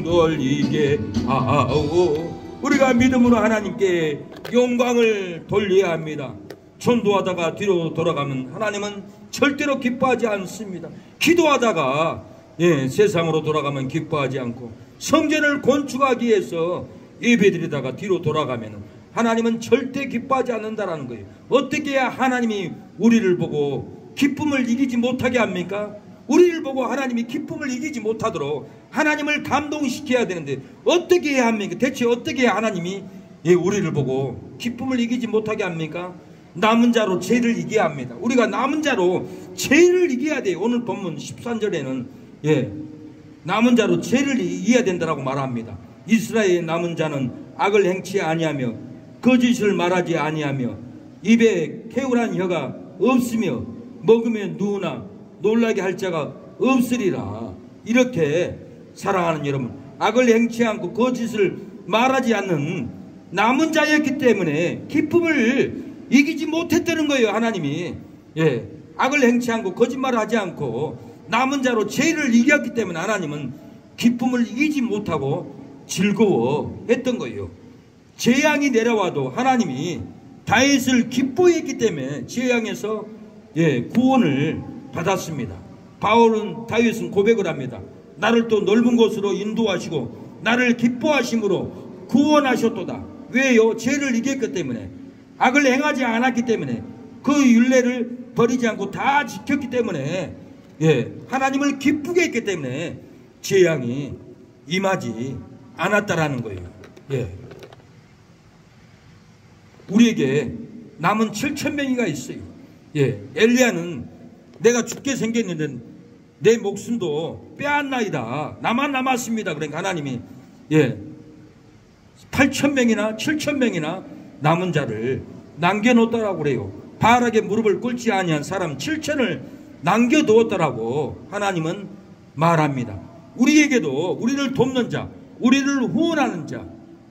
돌리게 하오. 우리가 믿음으로 하나님께 영광을 돌려야 합니다. 전도하다가 뒤로 돌아가면 하나님은 절대로 기뻐하지 않습니다. 기도하다가 세상으로 돌아가면 기뻐하지 않고, 성전을 건축하기 위해서 예배드리다가 뒤로 돌아가면 하나님은 절대 기뻐하지 않는다라는 거예요. 어떻게 해야 하나님이 우리를 보고 기쁨을 이기지 못하게 합니까? 우리를 보고 하나님이 기쁨을 이기지 못하도록 하나님을 감동시켜야 되는데 어떻게 해야 합니까? 대체 어떻게 해야 하나님이 우리를 보고 기쁨을 이기지 못하게 합니까? 남은 자로 죄를 이겨야 합니다. 우리가 남은 자로 죄를 이겨야 돼요. 오늘 본문 13절에는 남은 자로 죄를 이겨야 된다고 말합니다. 이스라엘의 남은 자는 악을 행치 아니하며 거짓을 말하지 아니하며 입에 개울한 혀가 없으며 먹으면 누우나 놀라게 할 자가 없으리라. 이렇게 사랑하는 여러분, 악을 행치 않고 거짓을 말하지 않는 남은 자였기 때문에 기쁨을 이기지 못했다는 거예요. 하나님이 악을 행치 않고 거짓말을 하지 않고 남은 자로 죄를 이겼기 때문에 하나님은 기쁨을 이기지 못하고 즐거워했던 거예요. 재앙이 내려와도 하나님이 다윗을 기뻐했기 때문에 재앙에서 구원을 받았습니다. 다윗은 고백을 합니다. 나를 또 넓은 곳으로 인도하시고 나를 기뻐하심으로 구원하셨도다. 왜요? 죄를 이겼기 때문에, 악을 행하지 않았기 때문에, 그 율례를 버리지 않고 다 지켰기 때문에, 하나님을 기쁘게 했기 때문에 재앙이 임하지 않았다라는 거예요. 우리에게 남은 7,000명이가 있어요. 예, 엘리야는 내가 죽게 생겼는데 내 목숨도 빼앗나이다. 나만 남았습니다. 그러니까 하나님이 8,000명이나 7,000명이나 남은 자를 남겨놓았다라고 그래요. 바알에게 무릎을 꿇지 아니한 사람 7,000을 남겨두었다라고 하나님은 말합니다. 우리에게도 우리를 돕는 자, 우리를 후원하는 자,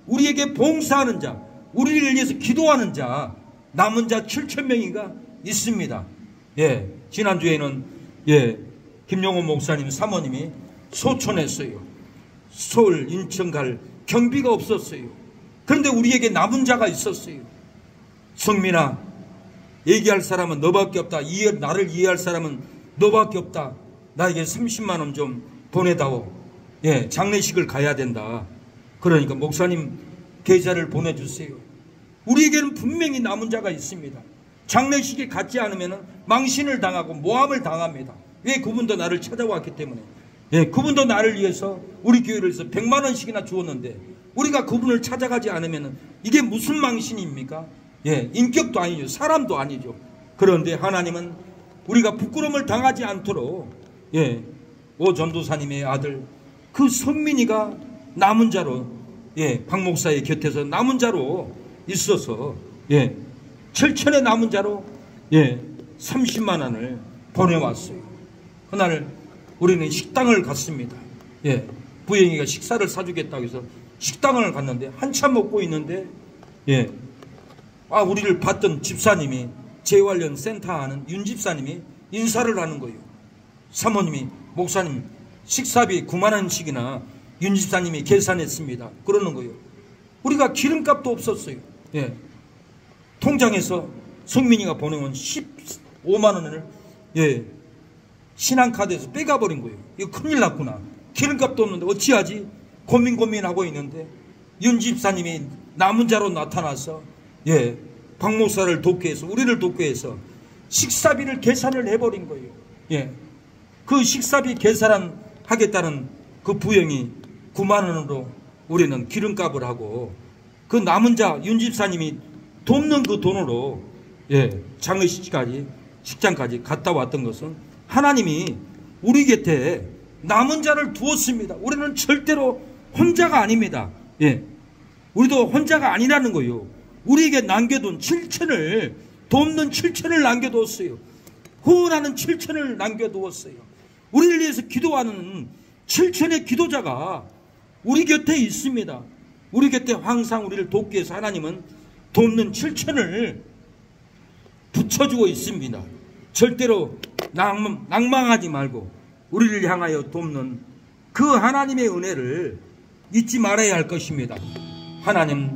우리에게 봉사하는 자, 우리를 위해서 기도하는 자, 남은 자 7,000명이가 있습니다. 예, 지난주에는 김용호 목사님 사모님이 소천했어요. 서울, 인천 갈 경비가 없었어요. 그런데 우리에게 남은 자가 있었어요. 성민아, 얘기할 사람은 너밖에 없다. 나를 이해할 사람은 너밖에 없다. 나에게 30만 원 좀 보내다오. 예, 장례식을 가야 된다. 그러니까 목사님 계좌를 보내주세요. 우리에게는 분명히 남은 자가 있습니다. 장례식에 갔지 않으면 망신을 당하고 모함을 당합니다. 왜? 그분도 나를 찾아왔기 때문에. 예, 그분도 나를 위해서 우리 교회를 위해서 100만 원씩이나 주었는데 우리가 그분을 찾아가지 않으면 이게 무슨 망신입니까? 예, 인격도 아니죠. 사람도 아니죠. 그런데 하나님은 우리가 부끄러움을 당하지 않도록 오 전도사님의 아들 그 성민이가 남은 자로 박 목사의 곁에서 남은 자로 있어서 7,000의 남은 자로 30만 원을 보내왔어요. 그날 우리는 식당을 갔습니다. 부영이가 식사를 사주겠다고 해서 식당을 갔는데 한참 먹고 있는데 우리를 봤던 집사님이 재활련 센터 하는 윤 집사님이 인사를 하는 거예요. 사모님이 목사님 식사비 9만 원씩이나 윤 집사님이 계산했습니다. 그러는 거예요. 우리가 기름값도 없었어요. 통장에서 성민이가 보내온 15만 원을 신한카드에서 빼가버린 거예요. 이거 큰일 났구나. 기름값도 없는데 어찌하지? 고민하고 있는데 윤 집사님이 남은 자로 나타나서 박 목사를 돕기 위해서 우리를 돕기 위해서 식사비를 계산을 해버린 거예요. 그 식사비 계산하겠다는 그 부영이 9만 원으로 우리는 기름값을 하고 그 남은 자 윤 집사님이 돕는 그 돈으로 장례식장까지 갔다 왔던 것은 하나님이 우리 곁에 남은 자를 두었습니다. 우리는 절대로 혼자가 아닙니다. 우리도 혼자가 아니라는 거예요. 우리에게 남겨둔 7,000을 돕는 7,000을 남겨두었어요. 후원하는 7,000을 남겨두었어요. 우리를 위해서 기도하는 7,000의 기도자가 우리 곁에 있습니다. 우리 곁에 항상 우리를 돕기 위해서 하나님은 돕는 7,000을 붙여주고 있습니다. 절대로 낭망하지 말고 우리를 향하여 돕는 그 하나님의 은혜를 잊지 말아야 할 것입니다. 하나님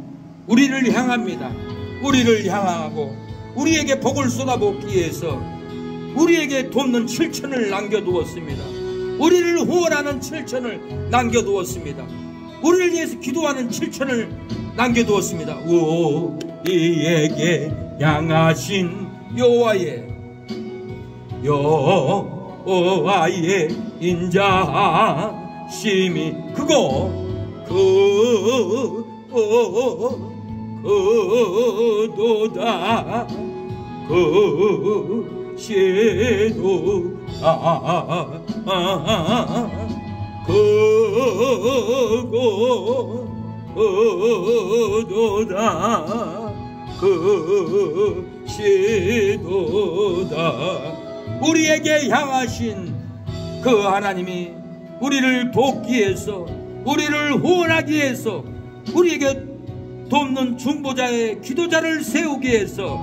우리를 향합니다. 우리를 향하고 우리에게 복을 쏟아붓기 위해서 우리에게 돕는 7,000을 남겨두었습니다. 우리를 후원하는 7,000을 남겨두었습니다. 우리를 위해서 기도하는 7,000을 남겨두었습니다. 우리에게 향하신 여호와의 인자심이 그도다 그시도다 우리에게 향하신 그 하나님이 우리를 돕기 위해서 우리를 후원하기 위해서 우리에게 돕는 중보자의 기도자를 세우기 위해서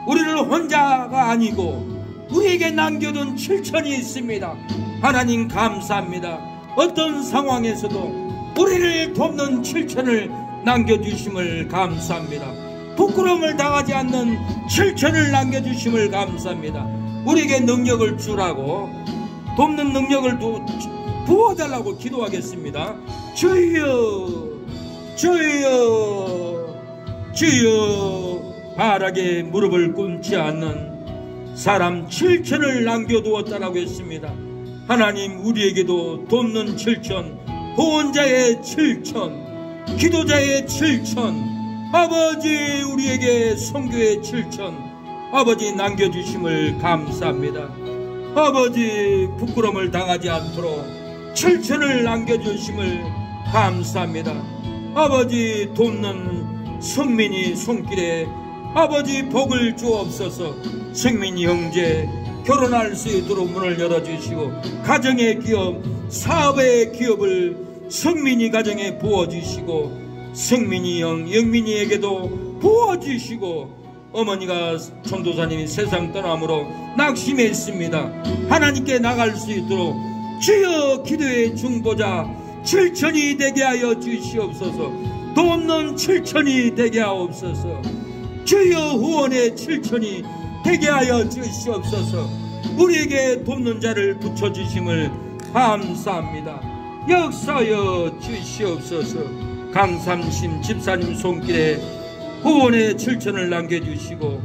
우리를 혼자가 아니고 우리에게 남겨둔 7,000이 있습니다. 하나님 감사합니다. 어떤 상황에서도 우리를 돕는 7,000을 남겨주심을 감사합니다. 부끄러움을 당하지 않는 7,000을 남겨주심을 감사합니다. 우리에게 능력을 주라고 돕는 능력을 부어달라고 기도하겠습니다. 주여 바락에 무릎을 꿇지 않는 사람 7,000을 남겨두었다라고 했습니다. 하나님 우리에게도 돕는 7,000 후원자의 7,000 기도자의 7,000 아버지 우리에게 선교의 7천 아버지 남겨주심을 감사합니다. 아버지 부끄러움을 당하지 않도록 7천을 남겨주심을 감사합니다. 아버지 돕는 성민이 손길에 아버지 복을 주옵소서. 성민이 형제 결혼할 수 있도록 문을 열어주시고 가정의 기업 사업의 기업을 성민이 가정에 부어주시고 성민이 형 영민이에게도 부어주시고 어머니가 전도사님이 세상 떠남으로 낙심했습니다. 하나님께 나갈 수 있도록 주여 기도의 중보자 7천이 되게 하여 주시옵소서. 돕는 7천이 되게 하옵소서. 주여 후원의 7천이 되게 하여 주시옵소서. 우리에게 돕는 자를 붙여주심을 감사합니다. 역사여 주시옵소서. 강삼심 집사님 손길에 후원의 7천을 남겨주시고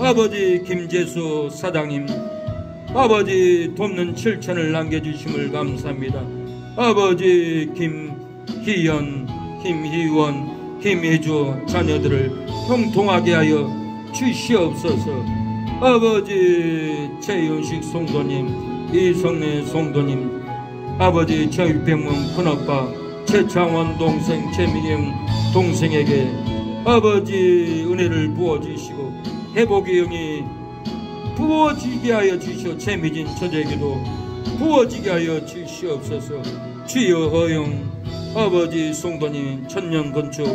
아버지 김재수 사장님 아버지 돕는 7천을 남겨주심을 감사합니다. 아버지 김희연 김희원 김혜주 자녀들을 형통하게 하여 주시옵소서. 아버지 최윤식 송도님 이성래 송도님 아버지 최일병문 큰아빠 최창원 동생 최민영 동생에게 아버지 은혜를 부어주시고 회복의 영이 부어지게 하여 주시오. 최미진 처제에게도 부어지게 하여 주시옵소서. 주여 허영 아버지 송도님 천년건축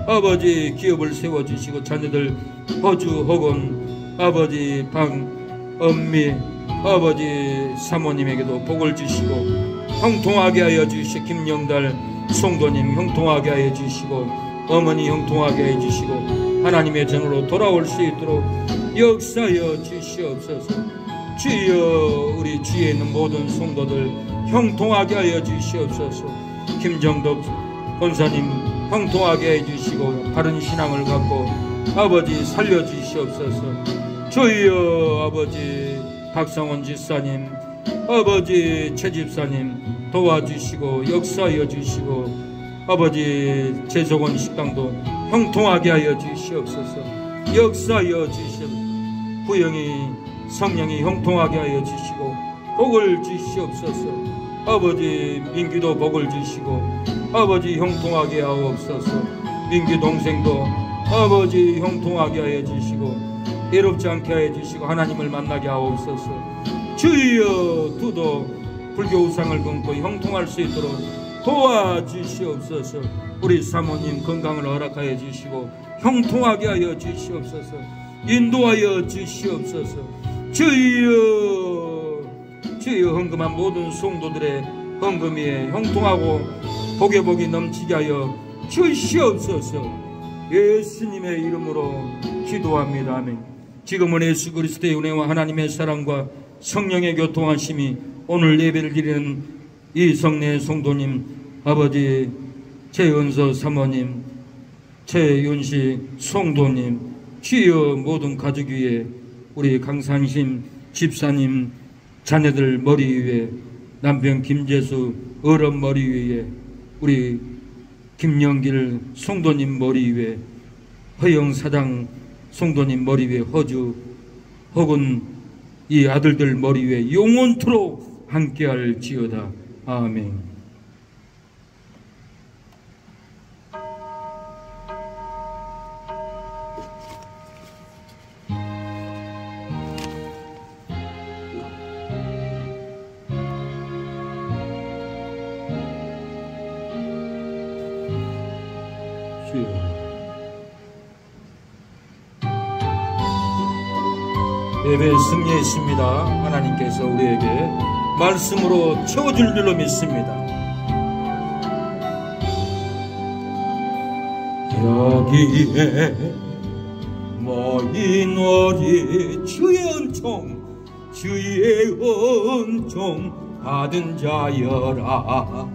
아버지 기업을 세워주시고 자녀들 허주 허건 아버지 방엄미 아버지 사모님에게도 복을 주시고 형통하게 하여 주시고 김영달 송도님 형통하게 하여 주시고 어머니 형통하게 해 주시고 하나님의 전으로 돌아올 수 있도록 역사여 주시옵소서. 주여 우리 주위에 있는 모든 성도들 형통하게 하여 주시옵소서. 김정덕 권사님 형통하게 해 주시고 바른 신앙을 갖고 아버지 살려 주시옵소서. 주여 아버지 박상원 집사님 아버지 최집사님 도와주시고 역사하여 주시고 아버지 재석원 식당도 형통하게 하여 주시옵소서. 역사하여 주시옵소서. 부영이 성령이 형통하게 하여 주시고 복을 주시옵소서. 아버지 민규도 복을 주시고 아버지 형통하게 하옵소서. 민규 동생도 아버지 형통하게 하여 주시고 외롭지 않게 하여 주시고 하나님을 만나게 하옵소서. 주여 두도 불교 우상을 끊고 형통할 수 있도록 도와주시옵소서. 우리 사모님 건강을 허락하여 주시고 형통하게 하여 주시옵소서. 인도하여 주시옵소서. 주여 헌금한 모든 성도들의 헌금 위에 형통하고 복의 복이 넘치게 하여 주시옵소서. 예수님의 이름으로 기도합니다. 아멘. 지금은 예수 그리스도의 은혜와 하나님의 사랑과 성령의 교통하심이 오늘 예배를 드리는 이성래 성도님 아버지 최은서 사모님 최윤식 성도님 주여 모든 가족 위에 우리 강산심 집사님 자녀들 머리 위에 남편 김재수 어른 머리 위에 우리 김영길 성도님 머리 위에 허영 사장 성도님 머리 위에 허주 혹은 이 아들들 머리 위에 영원토록 함께할지어다. 아멘. 예배 승리했습니다. 하나님께서 우리에게 말씀으로 채워줄 줄로 믿습니다. 여기에 모인 우리 주의 은총 주의 은총 받은 자여라.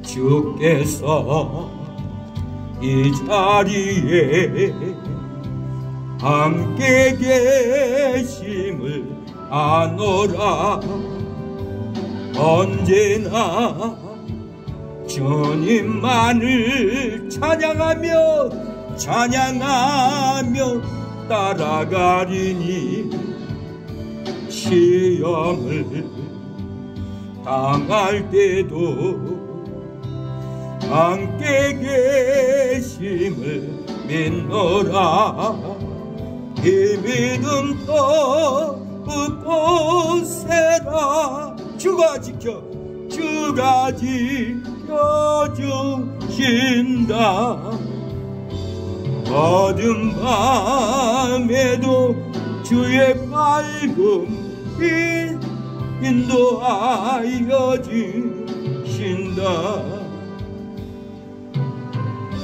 주께서 이 자리에 함께 계심을 아노라. 언제나 주님만을 찬양하며 찬양하며 따라가리니 시험을 당할 때도 함께 계심을 믿노라. 이 믿음 더욱 세라. 주가 지켜주신다. 어두운 밤에도 주의 밝음이 인도하여 주신다.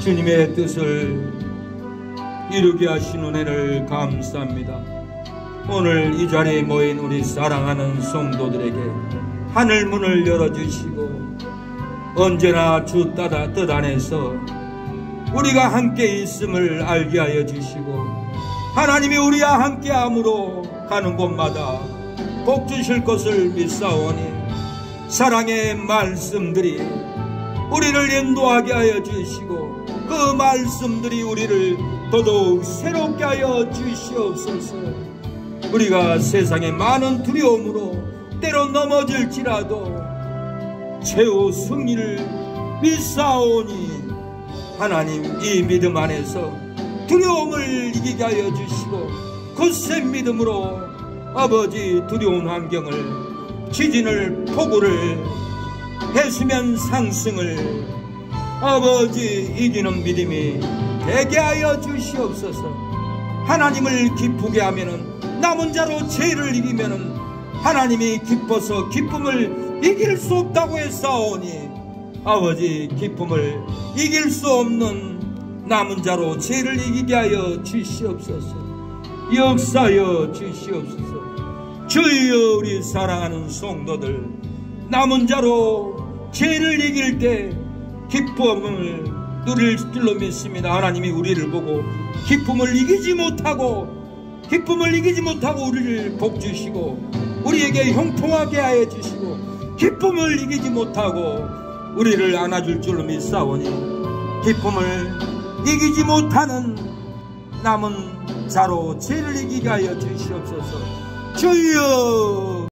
주님의 뜻을 이루게 하신 은혜를 감사합니다. 오늘 이 자리에 모인 우리 사랑하는 성도들에게 하늘 문을 열어주시고 언제나 주 뜻 안에서 우리가 함께 있음을 알게 하여 주시고 하나님이 우리와 함께함으로 가는 곳마다 복 주실 것을 믿사오니 사랑의 말씀들이 우리를 인도하게 하여 주시고 그 말씀들이 우리를 더더욱 새롭게 하여 주시옵소서. 우리가 세상의 많은 두려움으로 때로 넘어질지라도 최후 승리를 믿사오니 하나님 이 믿음 안에서 두려움을 이기게 하여 주시고 굳센 믿음으로 아버지 두려운 환경을 지진을 폭우를 해수면 상승을 아버지 이기는 믿음이 되게 하여 주시옵소서. 하나님을 기쁘게 하면은 남은 자로 죄를 이기면은 하나님이 기뻐서 기쁨을 이길 수 없다고 했사오니 아버지 기쁨을 이길 수 없는 남은 자로 죄를 이기게 하여 주시옵소서. 역사하여 주시옵소서. 주여 우리 사랑하는 성도들 남은 자로 죄를 이길 때 기쁨을 누릴 줄로 믿습니다. 하나님이 우리를 보고 기쁨을 이기지 못하고 우리를 복주시고 우리에게 형통하게 하여 주시고 기쁨을 이기지 못하고 우리를 안아줄 줄로 믿사오니 기쁨을 이기지 못하는 남은 자로 죄를 이기게 하여 주시옵소서. 주여